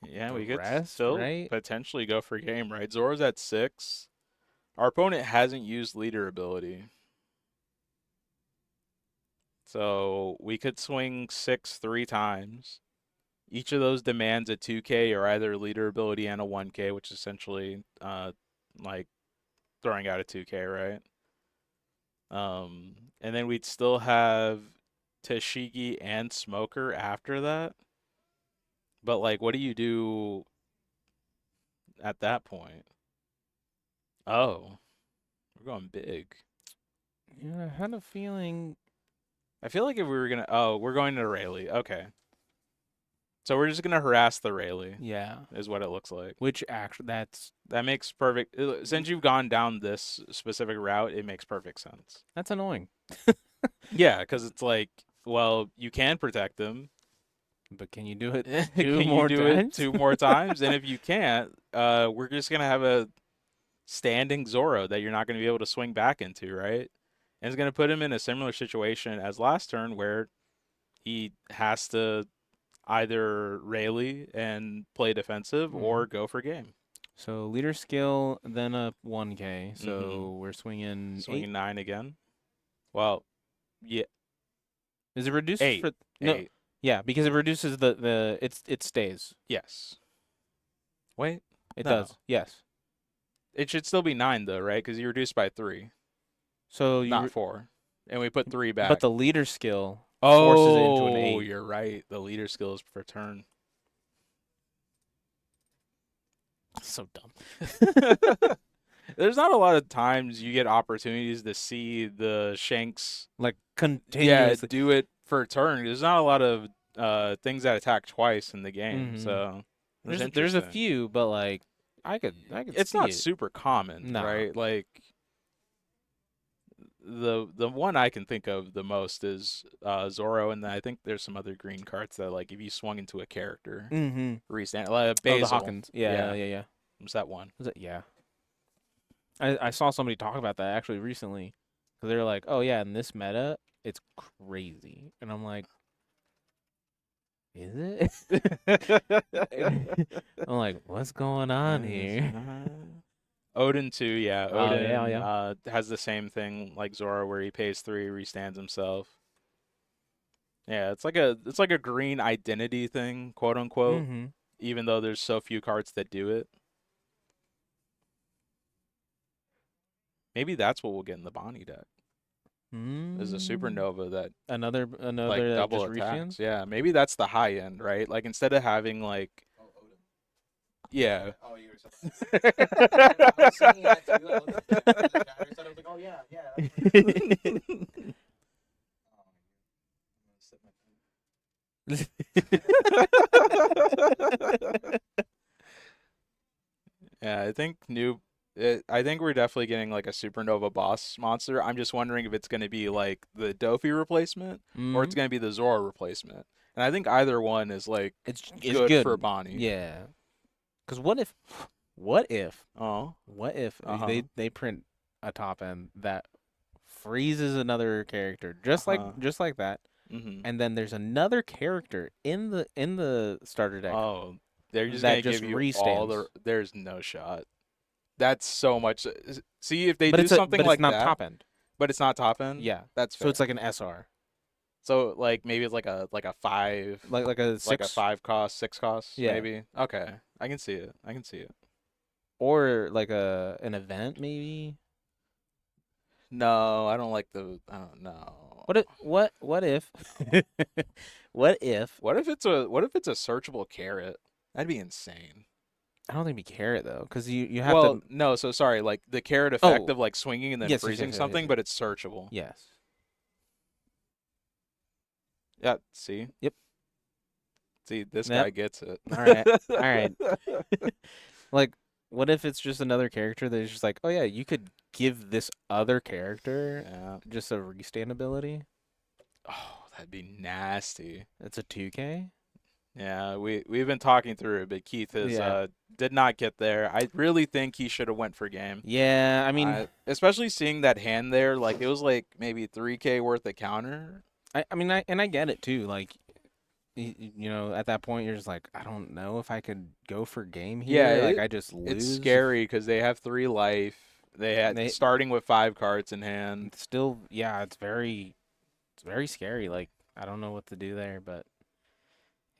Yeah, the we could rest, still right? potentially go for game, right? Zoro's at 6. Our opponent hasn't used leader ability. So we could swing 6 3 times. Each of those demands a 2K or either leader ability and a 1K, which is essentially like throwing out a 2K, right? And then we'd still have Tashigi and Smoker after that. But like, what do you do at that point? Oh, we're going big. Yeah, I had a feeling I feel like if we were gonna, oh, we're going to Rayleigh. Okay, so we're just gonna harass the Rayleigh, Yeah. is what it looks like. Which actually, that's That makes perfect. Since you've gone down this specific route, it makes perfect sense. annoying. Yeah, because it's like, well, you can protect them. But can you do it Can two you more do it times? 2 more times? And if you can't, we're just gonna have a standing Zoro that you're not gonna be able to swing back into, right? And it's gonna put him in a similar situation as last turn, where he has to either Rayleigh and play defensive or go for game. So leader skill, then a 1K. So Mhm. we're swinging Swinging 8. 9 again. Well, yeah, Is it reduced 8. for no? 8. Yeah, because it reduces it stays. Yes. Wait, It no. does. Yes. It should still be 9 though, right? Because you reduced by 3, So not 4, and we put 3 back. but the leader skill forces it into an Oh, 8. you're right. The leader skill is per turn. So dumb. There's not a lot of times you get opportunities to see the Shanks, Like yeah, continuously. do it for a turn. There's not a lot of things that attack twice in the game, Mhm. so it's There's a interesting. few, but like I could It's see not it. super common, Nah. right? Like the one I can think of the most is Zoro, and then I think there's some other green cards that, like, if you swung into a character, restand, like Oh, the Basil. Hawkins. Yeah. What's that one? Was it? Yeah. I saw somebody talk about that actually recently. Because they're like, oh, yeah, in this meta, it's crazy. And I'm like, is it? I'm like, what's going on here? Odin too, yeah. Oh, Odin yeah. has the same thing like Zoro, where he pays 3, restands himself. Yeah, it's like a green identity thing, quote unquote. Mm-hmm. Even though there's so few cards that do it. Maybe that's what we'll get in the Bonney deck. Is a supernova that Another like that double just attacks. restands? Yeah, maybe that's the high end, right? Like, instead of having like, Oh, Odin. yeah. Oh, you were something. I was saying that too. I looked at the chat, I was like, oh yeah, that's what it is. Oh, I'm gonna sip my pen. Yeah, I think we're definitely getting like a supernova boss monster. I'm just wondering if it's going to be like the Dofi replacement or it's going to be the Zoro replacement. And I think either one is like It's good for Bonney. Yeah. Because what if Oh, they print a top end that freezes another character just like that, mm-hmm. and then there's another character in the starter deck Oh, they're just that going to just give you restands. all the. There's no shot. That's so much. See, if they but do it's something like it's not that, top end. but it's not top end. Yeah, that's fair. so it's like an SR, So like maybe it's like a 5, like a 6, like a 5 cost, 6 cost, Yeah. maybe. Okay, I can see it. or like an event maybe. No, I don't like the. I don't know. What if what if what if What if it's a searchable carrot? That'd be insane. I don't think it'd be carrot though, because you have Well, to. no. So sorry, like the carrot effect Oh. of like swinging and then Yes, freezing yes, something, yes. but it's searchable. Yes. Yeah. See. Yep. See, this Yep. guy gets it. All right. All right. Like, what if it's just another character that's just like, oh yeah, you could give this other character just a restand ability? Oh, that'd be nasty. It's a 2K? Yeah, we've been talking through it, but Keith did not get there. I really think he should have went for game. Yeah, I mean, especially seeing that hand there, like it was like maybe 3K worth of counter. I mean, I get it too. Like, you know, at that point, you're just like, I don't know if I could go for game here. Yeah, like I just lose. It's scary because they have 3 life. They starting with 5 cards in hand. Still, yeah, it's very scary. Like, I don't know what to do there, but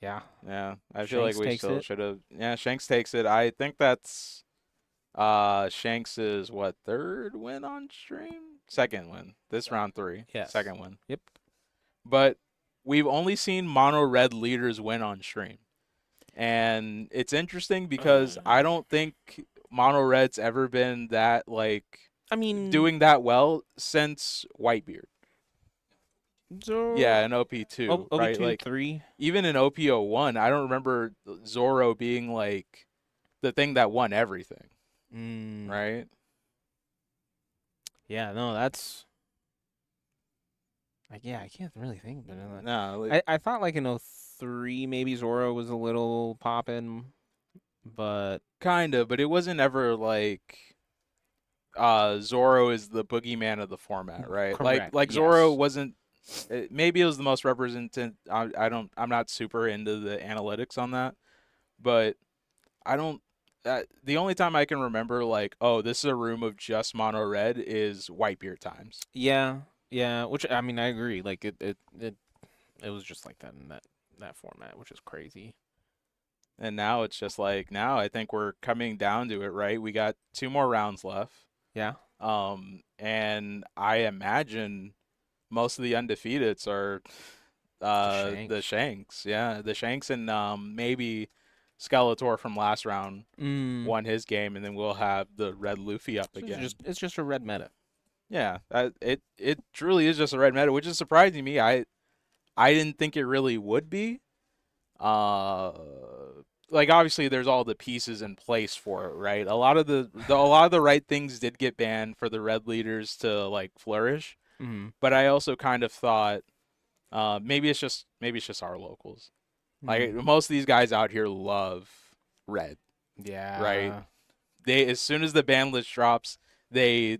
yeah. Yeah, I feel like we Shanks still it. should have. Yeah, Shanks takes it. I think that's Shanks' what, 3rd win on stream? 2nd win. This round 3. Yes. 2nd win. Yep. But we've only seen mono red leaders win on stream. And it's interesting because I don't think mono red's ever been that, like, I mean, doing that well since Whitebeard. Zoro. Yeah, in OP2, Oh, right? OP2 Like 3. even in OP01, I don't remember Zoro being like the thing that won everything, Mm. right? Yeah, no, that's. Yeah, I can't really think of it. No, like, I thought like in '03 maybe Zoro was a little poppin', but kind of, but it wasn't ever like Zoro is the boogeyman of the format, right? correct. Like Zoro Yes. wasn't. Maybe it was the most represented. I don't. I'm not super into the analytics on that, but I don't. The only time I can remember like, oh, this is a room of just mono red is Whitebeard times. Yeah, yeah. Which I mean, I agree. Like it was just like that in that format, which is crazy. And now it's just like now I think we're coming down to it, right? We got 2 more rounds left. Yeah. And I imagine most of the undefeateds are the Shanks. Yeah, the Shanks and maybe Skeletor from last round won his game, and then we'll have the red Luffy up So again. it's just a red meta. Yeah, it truly is just a red meta, which is surprising me. I didn't think it really would be. Uh, like obviously there's all the pieces in place for it, right? A lot of the right things did get banned for the red leaders to like flourish, but I also kind of thought maybe it's just our locals. Like most of these guys out here love red, Yeah. right? They as soon as the ban list drops, they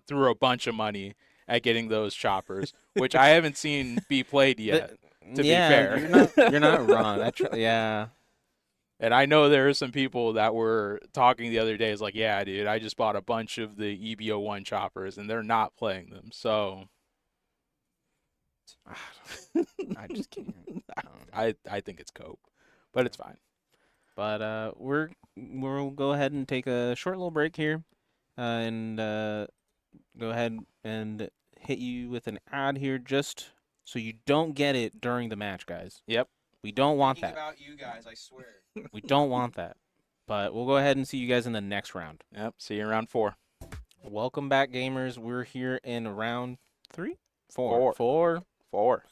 threw a bunch of money at getting those choppers, which I haven't seen be played yet. To be fair, you're not wrong. Yeah. And I know there are some people that were talking the other day. Is like, yeah, dude, I just bought a bunch of the EBO1 choppers, and they're not playing them. So I just can't. I think it's cope, but it's fine. But we'll go ahead and take a short little break here, and go ahead and hit you with an ad here, just so you don't get it during the match, guys. Yep. We don't want that. About you guys, I swear. We don't want that. But we'll go ahead and see you guys in the next round. Yep. See you in round 4. Welcome back, gamers. We're here in round 3? 4. 4.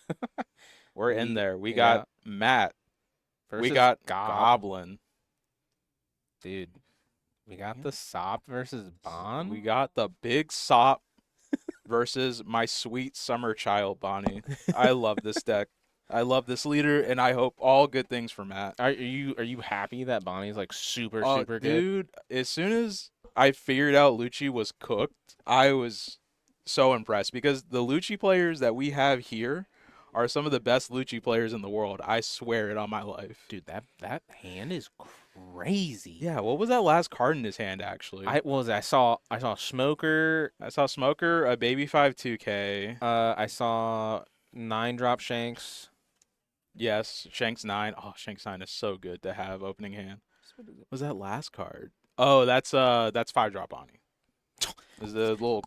We're in there. We got Matt. Versus We got Gob. Goblin. Dude, we got the Sop versus Bon. We got the big Sop versus my sweet summer child, Bonney. I love this deck. I love this leader, and I hope all good things for Matt. Are you happy that Bonnie's like super good? Dude, as soon as I figured out Lucci was cooked, I was so impressed because the Lucci players that we have here are some of the best Lucci players in the world. I swear it on my life. Dude, that hand is crazy. Yeah, what was that last card in his hand actually? I saw Smoker. I saw Smoker, a Baby 5 2K. I saw 9-drop Shanks. Yes, Shanks 9. Oh, Shanks 9 is so good to have opening hand. What was that last card? Oh, that's 5-drop Bonney. Is the little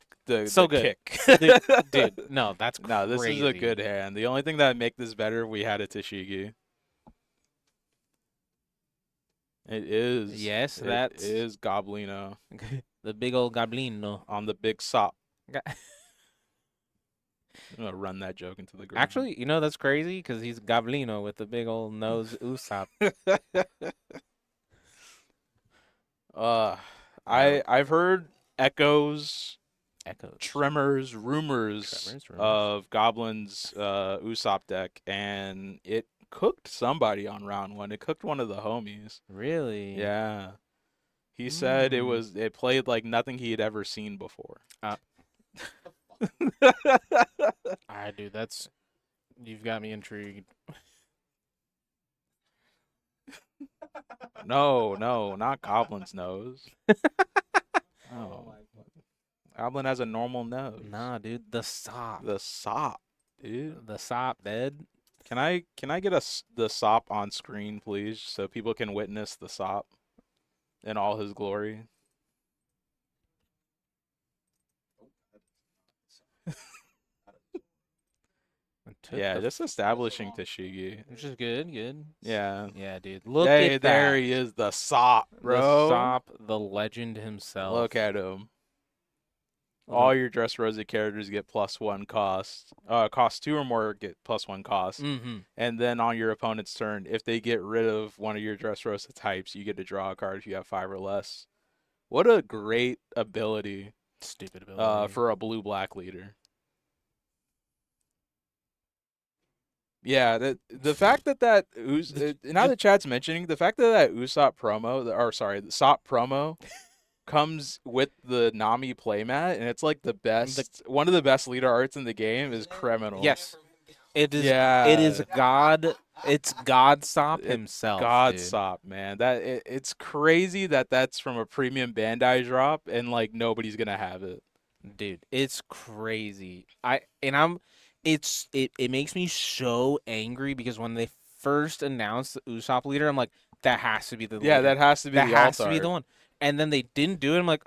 so the good. kick. Dude, no, that's crazy. No, this is a good hand. The only thing that make this better, we had a Tashigi. It is. Yes, it is Goblino the big old Goblino on the big sop. I'm gonna run that joke into the ground. Actually, you know that's crazy because he's Goblino with the big old nose Usopp. I've heard echoes, tremors, rumors of Goblin's Usopp deck, and it cooked somebody on round 1. It cooked one of the homies. Really? Yeah. He said it played like nothing he had ever seen before. Alright, dude, you've got me intrigued. No, not Goblin's nose. Oh. Goblin has a normal nose. Nah, dude, the Sop. The Sop, dude. The Sop dead. Can I get the Sop on screen, please, so people can witness the Sop in all his glory? Yeah, just establishing Tashigi. Which is good. Yeah. Yeah, dude. Look at that. There he is, the Sop, bro. The Sop, the legend himself. Look at him. All your Dressrosa characters get +1 cost. Cost 2 or more get +1 cost. Mm-hmm. And then on your opponent's turn, if they get rid of one of your Dressrosa types, you get to draw a card if you have 5 or less. What a great ability Stupid ability. for a blue-black leader. Yeah, the fact that now that Chad's mentioning, the fact that Usopp promo, the Sop promo comes with the Nami playmat, and it's like the best, one of the best leader arts in the game is criminal. Yes. It is. Yeah. It is God. It's God Sop himself. God dude. Sop, man. It's crazy that that's from a premium Bandai drop, and like nobody's gonna have it. Dude, it's crazy. It makes me so angry because when they first announced the Usopp leader, I'm like, that has to be the Yeah, leader. that has to be that the has alt to be the art. one. And then they didn't do it. I'm like,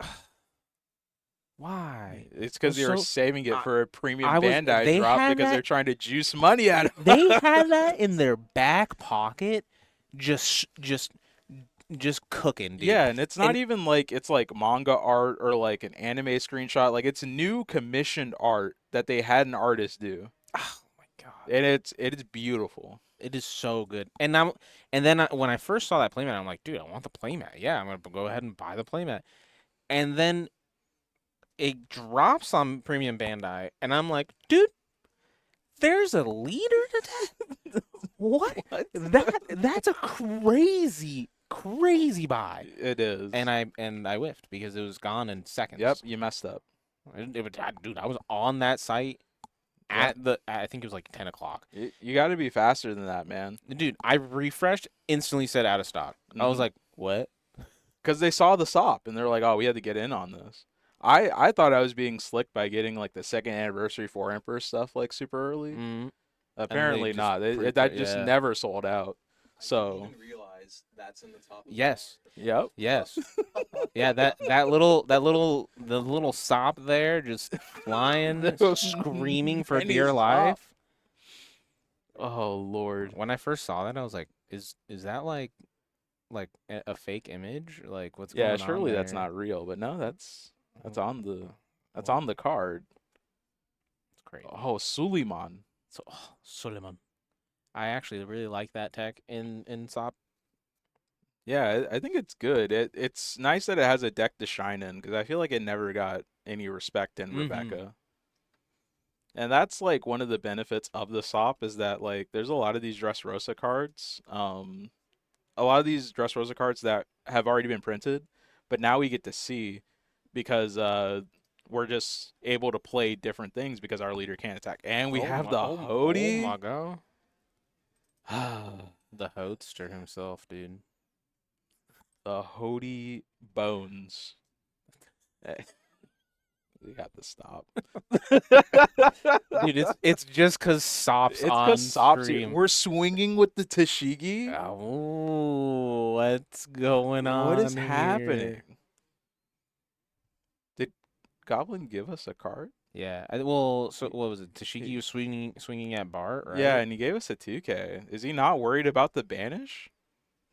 why? It's because they were So- saving it for a premium I was- Bandai they drop had because that- they're trying to juice money out of They had that in their back pocket, just cooking, dude. Yeah, and it's not And- even like it's like manga art or like an anime screenshot. Like it's new commissioned art that they had an artist do, Oh my god. and it is beautiful. It is so good. And when I first saw that playmat, I'm like, dude, I want the playmat. Yeah, I'm gonna go ahead and buy the playmat. And then it drops on Premium Bandai, and I'm like, dude, there's a leader to that? What? That's a crazy buy. It is. And I whiffed because it was gone in seconds. Yep, you messed up. Dude, I was on that site I think it was like 10 o'clock. You got to be faster than that, man. Dude, I refreshed, instantly said out of stock. I was Mhm. like, what? Because they saw the SOP and they're like, oh, we had to get in on this. I thought I was being slick by getting like the second anniversary 4 Emperor stuff like super early. Mm, Apparently just not. pre- That just yeah. never sold out. I So didn't even realize that's in the top. Of yes. yep. Yes. Yeah, the little sop there just flying, screaming for Penny dear sop. life. Oh Lord. When I first saw that, I was like, is that like a fake image? Like what's Yeah, going on surely that's there? not real, but no, that's on the Oh, on the card. It's crazy. Oh, Suleiman. So Suleiman. I actually really like that tech in SOP. Yeah, I think it's good. It's nice that it has a deck to shine in because I feel like it never got any respect in Mhm. Rebecca. And that's like one of the benefits of the SOP is that like there's a lot of these Dressrosa cards, a lot of these Dressrosa cards that have already been printed, but now we get to see because we're just able to play different things because our leader can't attack, and we have the Hody. Oh my god. The Hodester himself, dude. The Hody Bones. Hey, we got to stop. Dude, it's just cause Sop's It's on because Sop's here. stream. We're swinging with the Tashigi. Oh, what's going on? What is here? happening? Did Goblin give us a card? Yeah. Well, so what was it? Tashigi was swinging at Bart, right? Yeah, and he gave us a 2K. Is he not worried about the banish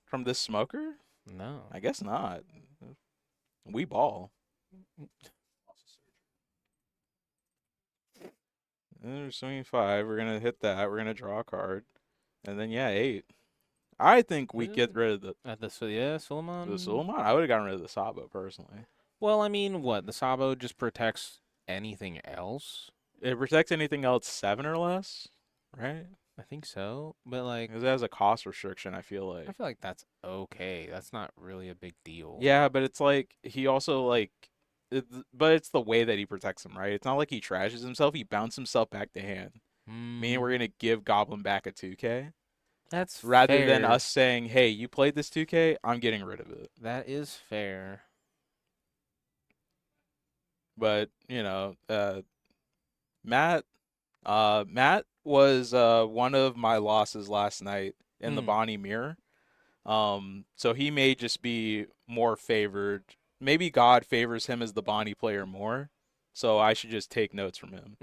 from this smoker? No. I guess not. We ball. We're swinging 5. We're gonna hit that. We're gonna draw a card, and then yeah, 8. I think we get rid of the At the Suleiman. Suleiman. I would have gotten rid of the Sabo personally. Well, I mean, what the Sabo just protects anything else. It protects anything else 7 or less, right? I think so, but like, Because it has a cost restriction. I feel like. I feel like that's okay. That's not really a big deal. Yeah, but it's like he also like, but it's the way that he protects him, right? It's not like he trashes himself. He bounces himself back to hand. Meaning we're gonna give Goblin back a 2K That's rather than fair. us saying, "Hey, you played this 2K. I'm getting rid of it." That is fair. But you know, Matt was one of my losses last night in the Mm. Bonney mirror. So he may just be more favored. Maybe God favors him as the Bonney player more. So I should just take notes from him.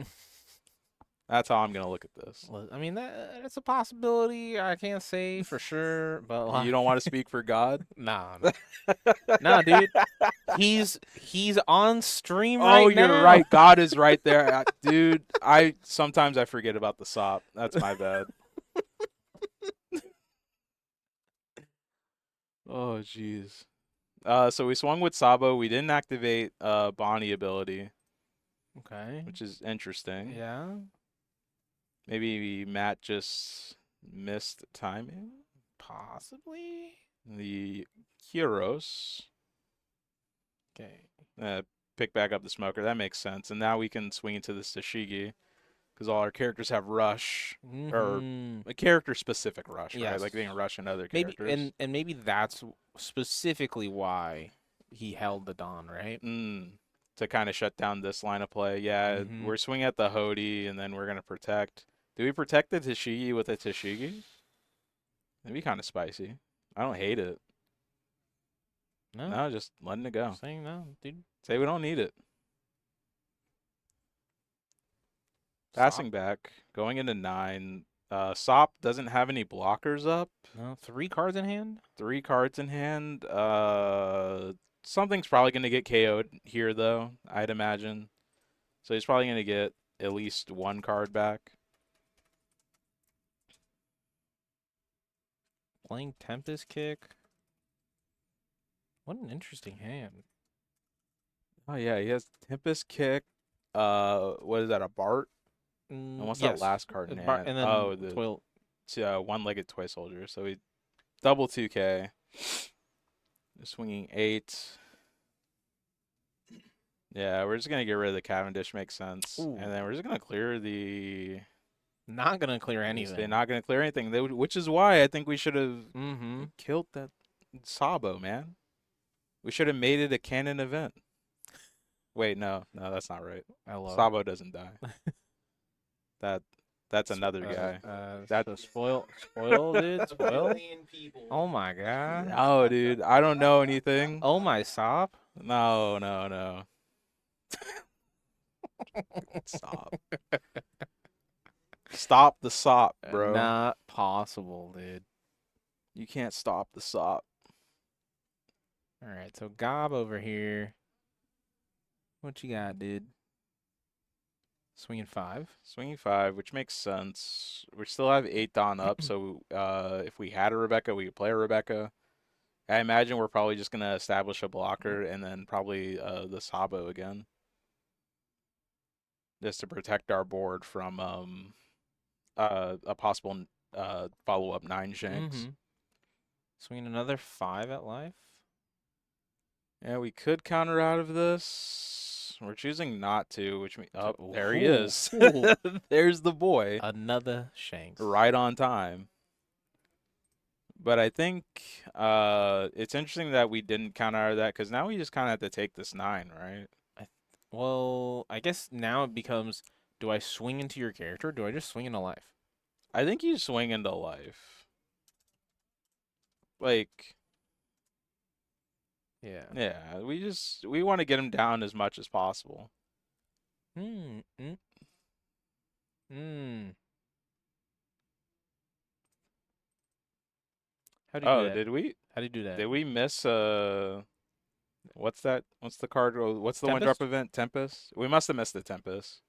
That's how I'm gonna look at this. Well, I mean, that's a possibility. I can't say for sure, but You don't want to speak for God? nah, nah, dude. He's on stream Oh, right you're now. right. God is right there, dude. Sometimes I forget about the SOP. That's my bad. Oh, jeez. So we swung with Sabo. We didn't activate Bonney ability, Okay. which is interesting. Yeah. Maybe Matt just missed timing. Possibly. The Kyros. Okay. Pick back up the smoker. That makes sense. And now we can swing into the Sashigi because all our characters have rush or Mhm. a character specific rush, right? Yes. Like they can rush in other Maybe characters. and maybe that's specifically why he held the Dawn, right? To kind of shut down this line of play. Yeah, Mhm. we're swinging at the Hody and then we're gonna protect. Do we protect the Tashigi with a Tashigi? That'd be kind of spicy. I don't hate it. No. No, just letting it go. Saying no, dude. Say we don't need it. Passing back, going into 9. Sop doesn't have any blockers up. No, 3 cards in hand. 3 cards in hand. Something's probably going to get KO'd here, though, I'd imagine. So he's probably going to get at least 1 card back. Playing Tempest Kick. What an interesting hand. Oh, yeah, he has Tempest Kick. What is that, a Bart? And what's that last card in hand? And then the one-legged toy soldier. So we double 2K. Swinging 8. Yeah, we're just going to get rid of the Cavendish. Makes sense. Ooh. And then we're just going to clear the... Not going to clear anything. They're not going to clear anything. Which is why I think we should have killed that Sabo, man. We should have made it a canon event. Wait, no, that's not right. Sabo doesn't die. That's another guy. That's a spoil, dude. Spoil. Oh my god. No, dude, I don't know anything. Oh my sop. No. Stop. Stop the sop, bro. Not possible, dude. You can't stop the sop. All right, so Gob over here. What you got, dude? Swinging 5. Swinging 5, which makes sense. We still have 8 Dawn up, so if we had a Rebecca, we could play a Rebecca. I imagine we're probably just going to establish a blocker and then probably the Sabo again. Just to protect our board from a possible follow-up 9 Shanks. Swinging another 5 at life. Yeah, we could counter out of this. We're choosing not to, which means... Oh, there he is. There's the boy. Another Shanks. Right on time. But I think it's interesting that we didn't counter out of that, because now we just kind of have to take this 9, right? Well, I guess now it becomes, do I swing into your character, or do I just swing into life? I think you swing into life. Like... Yeah, we want to get him down as much as possible. How do you do that? Did we? How do you do that? Did we miss what's that? What's the card? What's the Tempest? 1-drop event? Tempest? We must have missed the Tempest.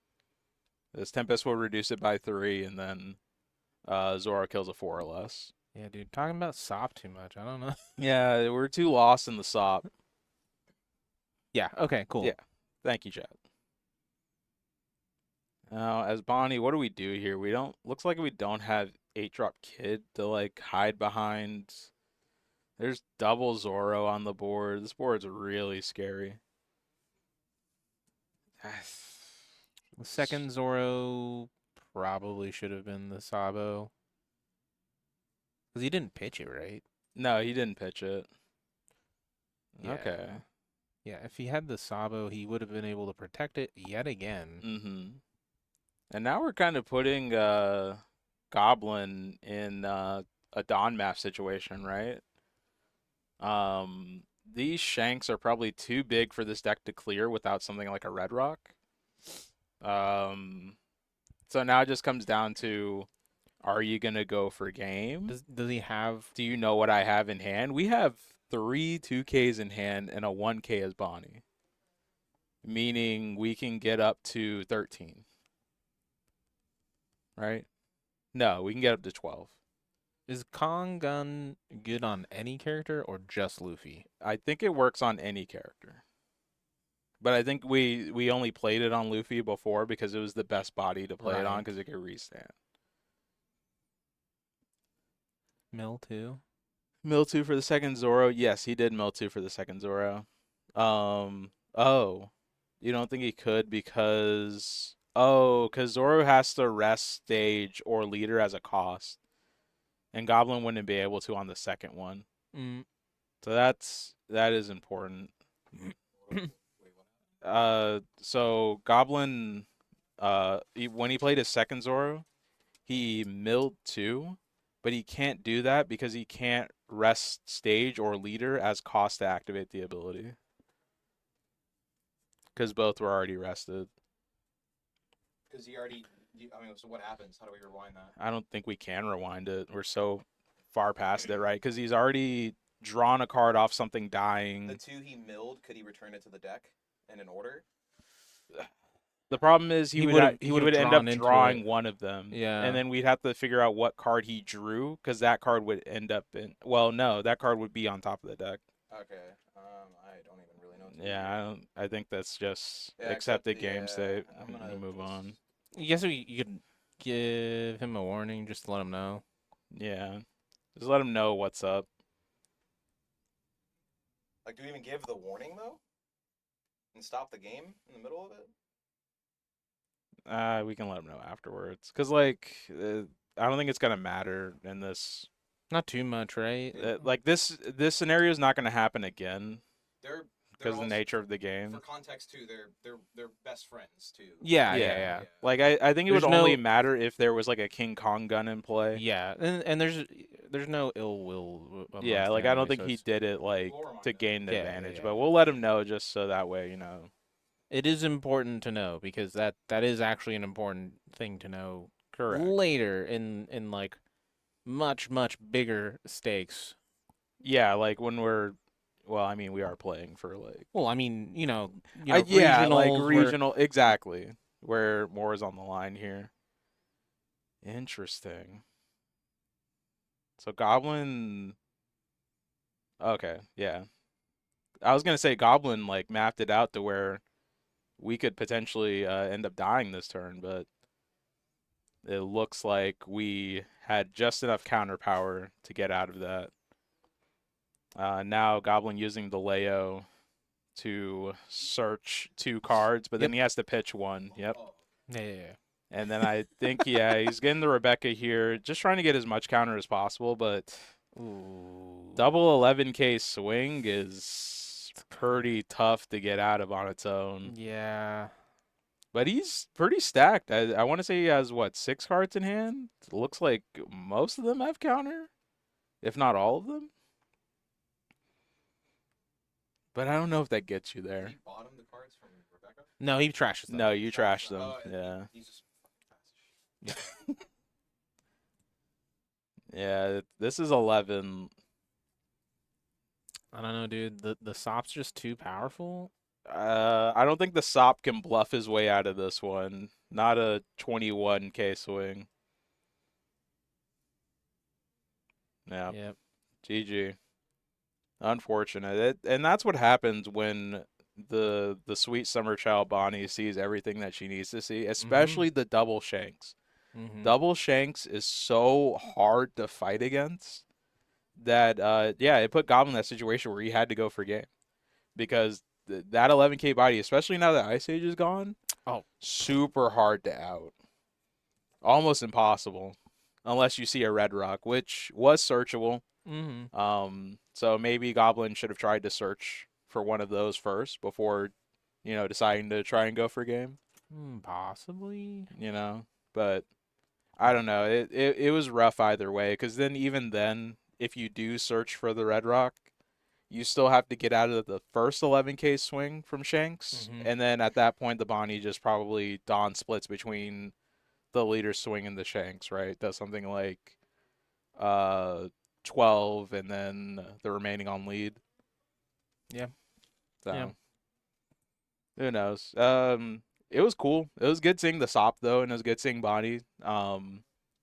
This Tempest will reduce it by 3, and then Zora kills a 4 or less. Yeah, dude, talking about SOP too much. I don't know. Yeah, we're too lost in the SOP. Yeah, okay, cool. Yeah, thank you, Chad. Now, as Bonney, what do we do here? Looks like we don't have 8-drop Kid to, like, hide behind. There's double Zoro on the board. This board's really scary. The second Zoro probably should have been the Sabo. Because he didn't pitch it, right? No, he didn't pitch it. Yeah. Okay. Yeah, if he had the Sabo, he would have been able to protect it yet again. And now we're kind of putting Goblin in a Dawn map situation, right? These Shanks are probably too big for this deck to clear without something like a Red Rock. So now it just comes down to, are you gonna go for game? Does he have? Do you know what I have in hand? We have 3 2Ks in hand and a 1K as Bonney. Meaning we can get up to 13. Right? No, we can get up to 12. Is Kong Gun good on any character or just Luffy? I think it works on any character. But I think we only played it on Luffy before because it was the best body to play it on Right. because it could restand. Mill 2. Mill 2 for the second Zoro. Yes, he did Mill 2 for the second Zoro. Oh. You don't think he could because Zoro has to rest stage or leader as a cost. And Goblin wouldn't be able to on the second one. Mm. So that is important. So Goblin when he played his second Zoro, he milled 2, but he can't do that because he can't rest stage or leader as cost to activate the ability. Because both were already rested. Because he already. I mean, so what happens? How do we rewind that? I don't think we can rewind it. We're so far past it, right? Because he's already drawn a card off something dying. The 2 he milled, could he return it to the deck in an order? The problem is he would end up drawing one of them. Yeah. And then we'd have to figure out what card he drew because that card would end up in. Well, no, that card would be on top of the deck. Okay. I don't even really know. What to do. Yeah, I think that's just accept the game state and move on. I guess you could give him a warning just to let him know. Yeah. Just let him know what's up. Like, do we even give the warning, though? And stop the game in the middle of it? We can let him know afterwards. Because, like, I don't think it's going to matter in this. Not too much, right? Like, this scenario is not going to happen again. They're because of the also- nature of the game. For context, too, they're best friends, too. Yeah. Like I think it There's would only no- matter if there was like a King Kong gun in play. Yeah, and there's no ill will. Yeah, amongst like the I don't enemy, think so he it's- did it like We'll remind to him. gain the Yeah, advantage, yeah. but we'll let him know just so that way, you know. It is important to know because that is actually an important thing to know Correct. later in like much bigger stakes. Yeah, like when well, I mean, we are playing for like Well, I mean, yeah, regionals like where- regional exactly where more is on the line here. Interesting. So Goblin. Okay, yeah. I was gonna say Goblin like mapped it out to where we could potentially end up dying this turn, but it looks like we had just enough counter power to get out of that. Now Goblin using the Leo to search 2 cards, but then he has to pitch 1. Yep. Yeah. And then I think, yeah, he's getting the Rebecca here, just trying to get as much counter as possible, but Ooh. double 11K swing is pretty tough to get out of on its own. Yeah. But he's pretty stacked. I want to say he has, what, 6 cards in hand? It looks like most of them have counter, if not all of them. But I don't know if that gets you there. He bought him the cards from Rebecca? No, he trashes them. No, you trash them. Oh, Yeah. He's just fucking fast as shit. Yeah, this is 11. I don't know, dude. The Sop's just too powerful. I don't think the Sop can bluff his way out of this one. Not a 21K swing. Yeah. Yep. GG. Unfortunate. And that's what happens when the sweet summer child Bonney sees everything that she needs to see, especially the double Shanks. Mm-hmm. Double Shanks is so hard to fight against that it put Goblin in that situation where he had to go for game. Because that 11K body, especially now that Ice Age is gone, super hard to out. Almost impossible. Unless you see a Red Rock, which was searchable. Mm-hmm. So maybe Goblin should have tried to search for one of those first before, deciding to try and go for game. Possibly. But I don't know. It was rough either way, because even then, if you do search for the Red Rock, you still have to get out of the first 11K swing from Shanks, Mhm. and then at that point, the Bonney just probably Dawn splits between the leader swinging the Shanks, right? Does something like 12 and then the remaining on lead. Yeah. So, Yeah. who knows? It was cool. It was good seeing the Sop though, and it was good seeing Bonney.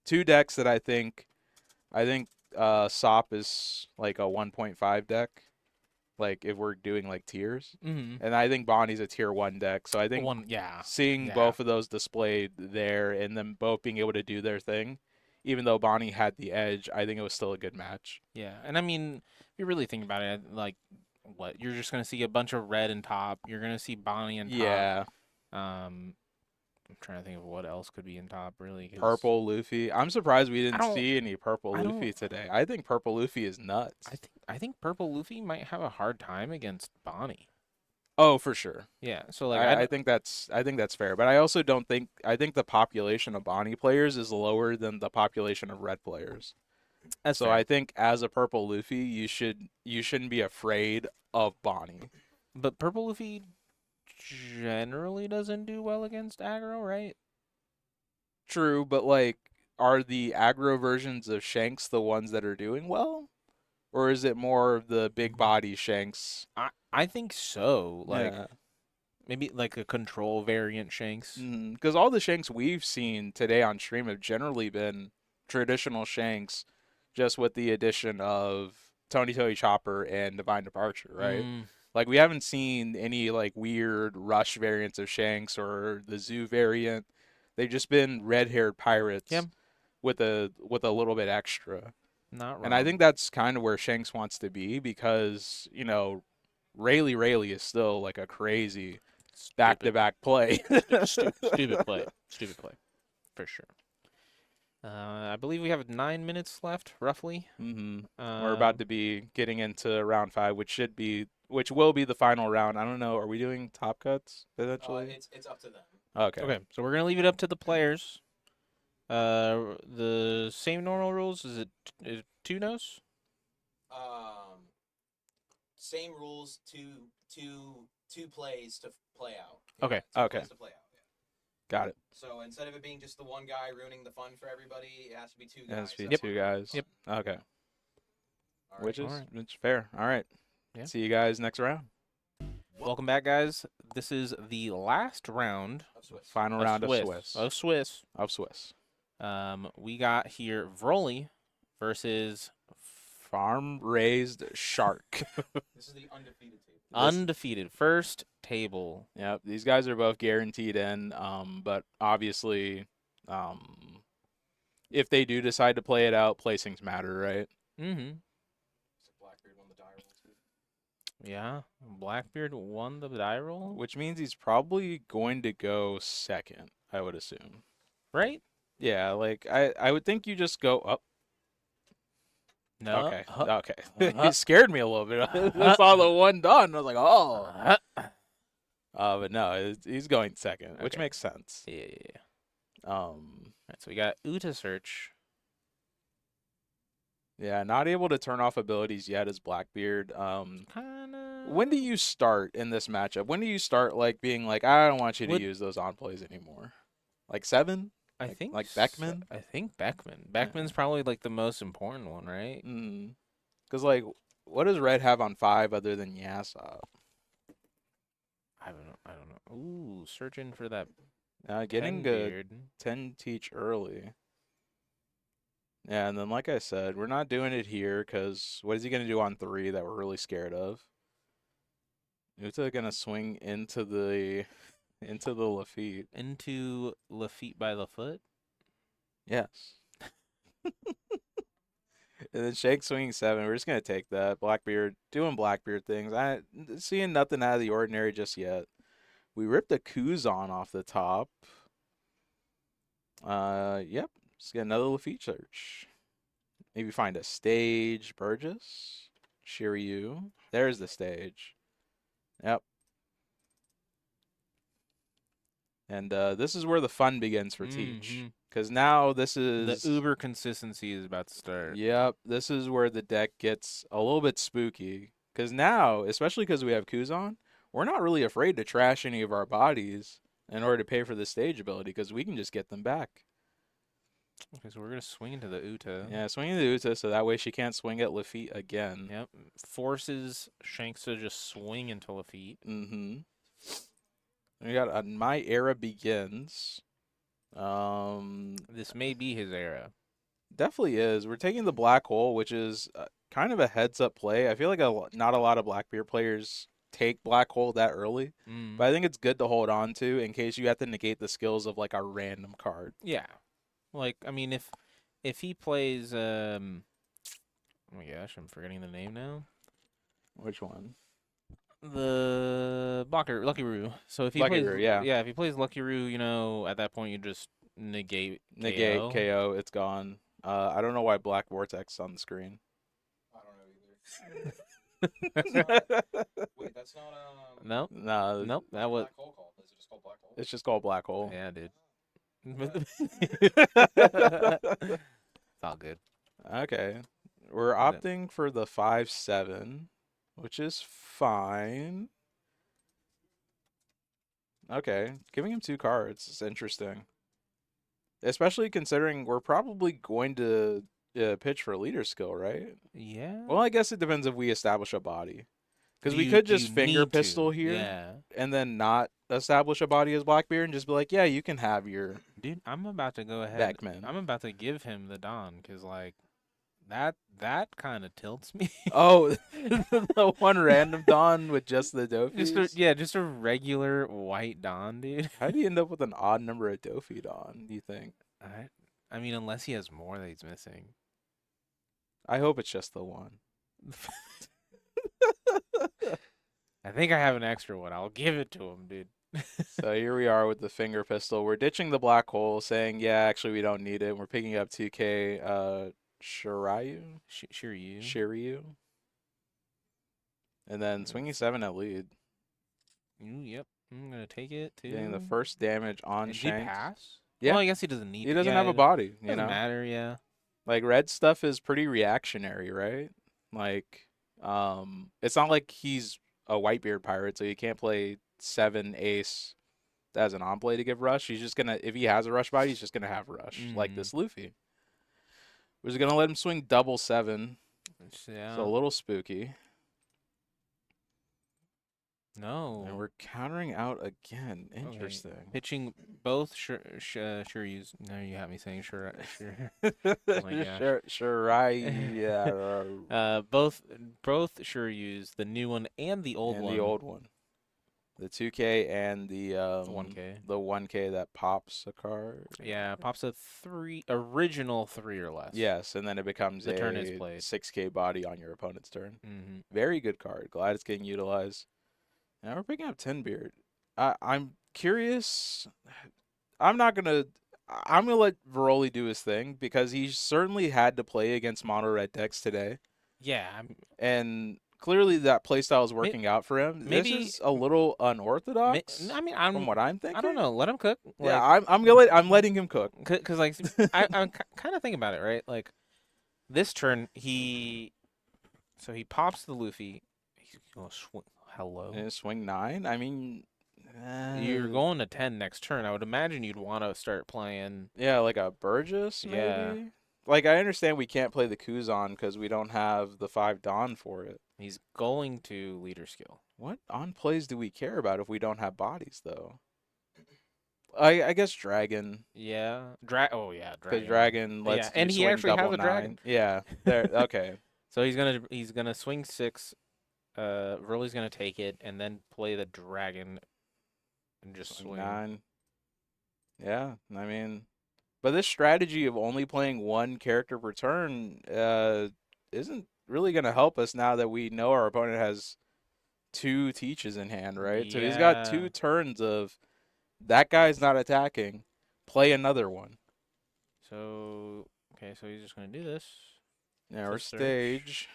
Two decks that I think Sop is like a 1.5 deck. Like if we're doing like tiers. Mm-hmm. And I think Bonnie's a tier 1 deck. So I think seeing Yeah. both of those displayed there and them both being able to do their thing, even though Bonney had the edge, I think it was still a good match. Yeah, and I mean, if you really think about it, like, what, you're just gonna see a bunch of red in top. You're gonna see Bonnie in top. Yeah. I'm trying to think of what else could be in top, really. 'Cause Purple Luffy. I'm surprised we didn't don't- see any purple I Luffy don't- today. I think purple Luffy is nuts. I think Purple Luffy might have a hard time against Bonnie. Oh, for sure. Yeah, so like I think that's fair, but I also don't think I think the population of Bonnie players is lower than the population of red players. that's So fair. I think as a purple Luffy, you shouldn't be afraid of Bonnie. But Purple Luffy generally doesn't do well against aggro, right? True, but like, are the aggro versions of Shanks the ones that are doing well, or is it more of the big body Shanks? I think so. Like Yeah. maybe like a control variant Shanks. Because all the Shanks we've seen today on stream have generally been traditional Shanks, just with the addition of Tony Chopper and Divine Departure, right? Like we haven't seen any like weird rush variants of Shanks or the Zoo variant. They've just been red-haired pirates Yeah. with a little bit extra. Not wrong. And I think that's kind of where Shanks wants to be because, Rayleigh is still like a crazy back-to-back play. Stupid play. Stupid play. For sure. I believe we have 9 minutes left, roughly. Mm-hmm. We're about to be getting into round 5, which will be the final round. I don't know. Are we doing top cuts eventually? It's up to them. Okay. Okay, so we're gonna leave it up to the players. The same normal rules. Is it 2 nos? Same rules. Two plays to play out. Okay. Two Okay. plays to play out. Yeah. Got it. So instead of it being just the one guy ruining the fun for everybody, it has to be two It guys. has to be That's two what- guys. Yep. Okay. All right. Which is Alright. it's fair. All right. Yeah. See you guys next round. Welcome back, guys. This is the last round Of Swiss. Final round of Swiss. Of Swiss. Of Swiss. We got here Vroly versus Farm raised shark. This is the undefeated team. undefeated first table. Yep. These guys are both guaranteed in. But obviously, if they do decide to play it out, placings matter, right? Mm-hmm. So Blackbeard won the die roll too. Yeah. Blackbeard won the die roll, Which means he's probably going to go second, I would assume. right? Yeah, like I would think you just go up. No. Okay. Uh-huh. Okay. Uh-huh. He scared me a little bit. I saw the one done. I was like, oh. Uh-huh. But no, he's going second, which Okay. makes sense. Yeah. Um, Right, so we got Uta Search. yeah, not able to turn off abilities yet as Blackbeard. Kinda. When do you start in this matchup? When do you start like being like, I don't want you to Would- use those on plays anymore? Like 7? I like- think like s- Beckman? I think Beckman. Beckman's probably like the most important one, right? Because like, what does Red have on 5 other than Yasop? I don't know. Ooh, searching for that Getting a Penbeard. 10 teach early. Yeah, and then like I said, we're not doing it here because what is he going to do on 3 that we're really scared of? Uta going to swing into the Lafitte. Into Lafitte by the foot. Yes. And then Shake swinging 7. We're just going to take that. Blackbeard doing Blackbeard things. I seeing nothing out of the ordinary just yet. We ripped a Kuzan off the top. Yep. Let's get another Lafitte search. Maybe find a stage. Burgess. Shiryu. There's the stage. Yep. And this is where the fun begins for Teach. Mhm. Because now this is... The uber consistency is about to start. Yep, this is where the deck gets a little bit spooky. Because now, especially because we have Kuzan, we're not really afraid to trash any of our bodies in order to pay for the stage ability because we can just get them back. Okay, so we're gonna swing into the Uta. Yeah, swinging the Uta so that way she can't swing at Luffy again. Yep. Forces Shanks to just swing into Lafitte. Mm-hmm. We got My Era Begins. This may be his era. Definitely is. We're taking the Black Hole, which is kind of a heads-up play. I feel like not a lot of Blackbeard players take Black Hole that early, but I think it's good to hold on to in case you have to negate the skills of like a random card. Yeah. Like, I mean, if he plays, oh my gosh, I'm forgetting the name now. Which one? The blocker, Lucky Roo. So if he Lucky plays, Roo, yeah. if he plays Lucky Roo, you know, at that point you just negate Negate KO. KO. It's gone. I don't know why Black Vortex is on the screen. I don't know either. Wait, that's not Nope. No, Nope. That was. Black Hole called. Is it just called Black Hole? it's just called Black Hole. Yeah, dude. It's all good. Okay. We're opting for the 5/7, which is fine. Okay. Giving him 2 cards is interesting. Especially considering we're probably going to pitch for leader skill, right? Yeah. Well, I guess it depends if we establish a body. Because Do we you- could do just you finger need to? pistol here Yeah. and then not establish a body as Blackbeard and just be like, yeah, you can have your Dude, I'm about to go ahead. Beckman. I'm about to give him the Don because like that kind of tilts me. Oh, the one random Don with just the Dophies? Just a regular white Don, dude. How do you end up with an odd number of Dophie Don, do you think? I mean, unless he has more that he's missing. I hope it's just the one. I think I have an extra one. I'll give it to him, dude. So here we are with the finger pistol. We're ditching the Black Hole, saying, yeah, actually we don't need it. We're picking up 2K Shiryu? Shiryu. Shiryu. And then swinging 7 at lead. Yep. I'm gonna take it too. Getting the first damage on Did he Shanks. pass? Yeah. Well, I guess he doesn't need. He doesn't yeah, have a body, you Doesn't know? matter. Yeah. Like red stuff is pretty reactionary, right? Like, it's not like he's a Whitebeard pirate, so you can't play 7 ace as an on play to give rush. He's just gonna, if he has a rush body, he's just gonna have rush, like this Luffy. We're just gonna let him swing double 7. Yeah. So a little spooky. No. And we're countering out again. Interesting. Pitching both Shiryu's. No, you have me saying sure. Oh my gosh. Yeah. Both Shiryu's, the new one and the old one. The old one. The 2K and the 1K. The 1K that pops a card. Yeah, pops a original 3 or less. Yes, and then it becomes The a turn is played. 6K body on your opponent's turn. Mm-hmm. Very good card. Glad it's getting utilized. Now we're picking up Tinbeard. I'm curious. I'm gonna let Veroli do his thing because he certainly had to play against mono red decks today. Yeah. And clearly that playstyle is working out for him. Maybe this is a little unorthodox. I mean, from what I'm thinking. I don't know. Let him cook. Yeah, I'm letting him cook. Cause like I'm kind of thinking about it, right? Like this turn he pops the Luffy. He's gonna swing. Hello. And swing 9. I mean, you're going to 10 next turn. I would imagine you'd want to start playing. Yeah, like a Burgess, maybe. Yeah. Like I understand we can't play the Kuzan because we don't have the 5 Dawn for it. He's going to leader skill. What on plays do we care about if we don't have bodies though? I guess Dragon. Yeah. Oh yeah, Because Dragon. Dragon lets Yeah, and you he swing actually has double a 9. dragon. Yeah. There. Okay. So he's gonna swing 6. Verli's gonna take it and then play the dragon and just swing 9. Yeah. I mean, but this strategy of only playing one character per turn isn't really gonna help us now that we know our opponent has 2 teaches in hand, right? So he's got 2 turns of that guy's not attacking. Play another one. So okay, so he's just gonna do this. Yeah, or search. stage.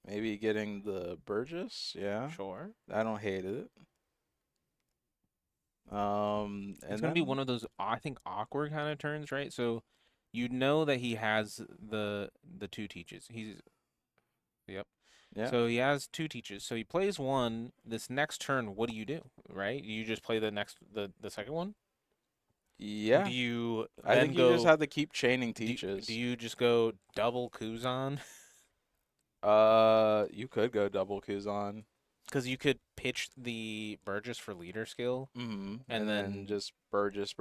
Maybe getting the Burgess. Yeah, Sure. I don't hate it. And It's gonna be one of those I think awkward kind of turns, right? So you know that he has the 2 teaches. Yep. Yeah. So he has 2 teaches. So he plays one. This next turn, what do? Right? You just play the second one. Yeah. Do you I then think go, you just have to keep chaining do, teaches. do you just go double Kuzan? You could go double Kuzan. Because you could pitch the Burgess for leader skill. Mm-hmm. And then- just Burgess.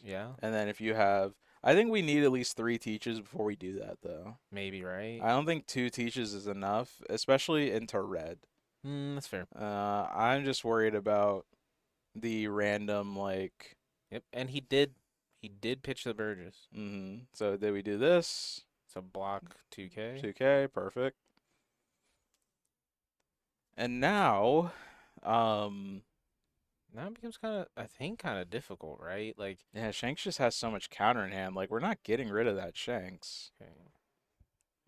Yeah, And then if you have, I think we need at least 3 teaches before we do that, though. maybe, right? I don't think 2 teaches is enough, especially into red. That's fair. I'm just worried about the random, like. Yep, and he did pitch the Burgess. Mm-hmm. So did we do this? So block 2K. 2K, perfect. And now, Now it becomes kind of difficult, right? Like, yeah, Shanks just has so much counter in hand. Like, we're not getting rid of that Shanks. okay.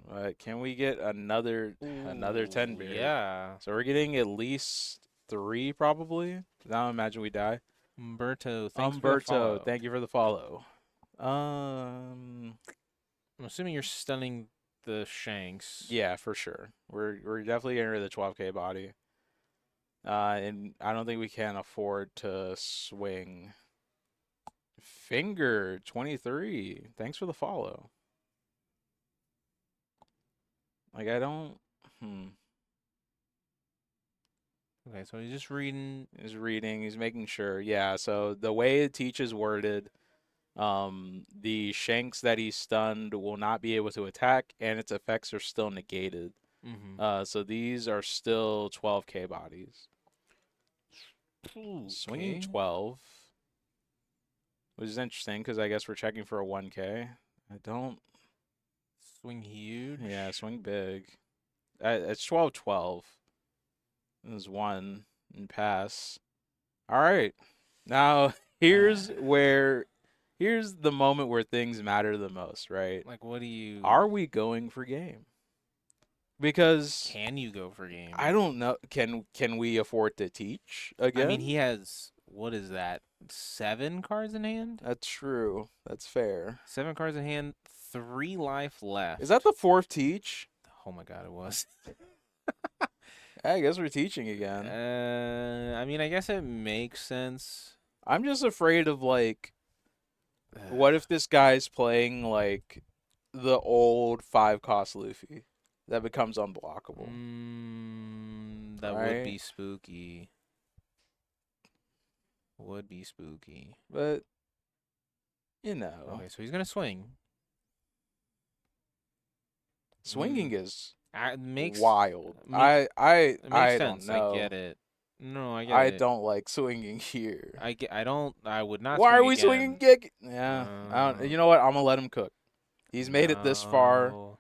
But can we get another 10 beer? Yeah. So we're getting at least 3 probably. Now imagine we die. Umberto, thanks for the Umberto, follow. thank you for the follow. I'm assuming you're stunning the Shanks. Yeah, for sure. We're definitely getting rid of the 12K body. And I don't think we can afford to swing. Finger 23. Thanks for the follow. Like I don't. Okay, so he's just reading. He's reading. He's making sure. Yeah. So the way it teaches worded, the Shanks that he stunned will not be able to attack, and its effects are still negated. Mm-hmm. So these are still 12K bodies. Swinging 12, which is interesting because I guess we're checking for a 1K. I don't. Swing huge. Yeah, swing big. It's 12-12. This is 1 and pass. All right. Now here's the moment where things matter the most, right? Like, what do you? Are we going for game? Because Can you go for game? I don't know. Can we afford to teach again? I mean, he has, what is that? 7 cards in hand. That's true. That's fair. 7 cards in hand. 3 life left. Is that the 4th teach? Oh my god, it was. I guess we're teaching again. I mean, I guess it makes sense. I'm just afraid of like, what if this guy's playing like the old 5-cost Luffy that becomes unblockable? That would Right? be spooky. Would be spooky. But you know, Okay, so he's gonna swing. swinging is Makes wild. ma- I It makes I sense. don't know. I get it. No, I get I it. don't like swinging here. I don't. I would not. Why swing are we again. swinging gig? Yeah, I don't, you know what? I'm gonna let him cook. He's made it this far, No.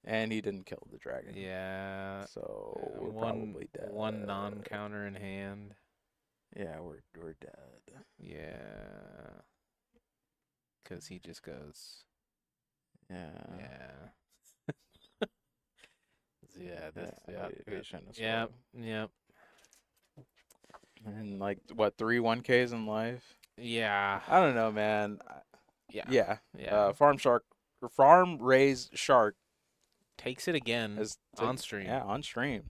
and he didn't kill the dragon. Yeah. So we're one probably dead. one non-counter in hand. Yeah, we're dead. Yeah. Cause he just goes. Yeah. Yeah. Yeah. That's we shouldn't have yeah. swung. Yep. And like what 3 1Ks in life? Yeah. I don't know, man. Yeah. Yeah. Yeah. Farm raised shark Takes it again is on stream. Yeah, on stream.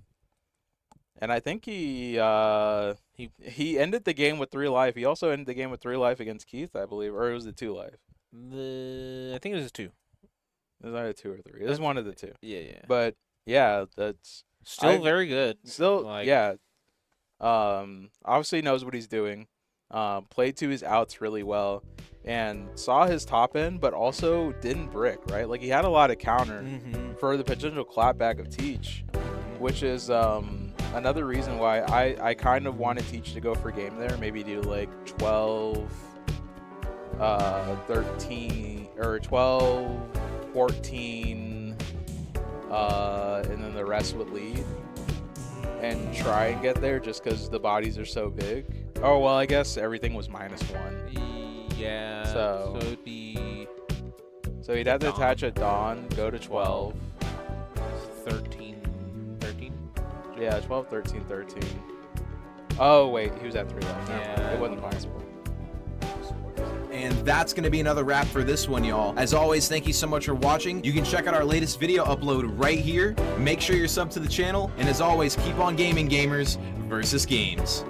And I think he ended the game with 3 life. He also ended the game with 3 life against Keith, I believe, or it was the 2 life. I think it was 2. It was either 2 or 3. It was one of the 2. Yeah. Yeah. But yeah, that's Still very good. still Like- yeah. Obviously knows what he's doing. Played to his outs really well, and saw his top end, but also didn't brick, right? Like he had a lot of counter Mm-hmm. for the potential clapback of Teach, which is another reason why I kind of wanted Teach to go for game there, maybe do like 12, 13, or 12, 14, and then the rest would lead. And try and get there just because the bodies are so big. Oh, well, I guess everything was -1. Yeah. So- it'd be So he'd have to Dawn. attach a Dawn, go to 12. 13. Yeah, 12, 13, 13. Oh, wait, he was at 3 left. Never mind. Yeah. It wasn't possible. And that's going to be another wrap for this one, y'all. As always, thank you so much for watching. You can check out our latest video upload right here. Make sure you're subbed to the channel. And as always, keep on gaming, gamers, versus games.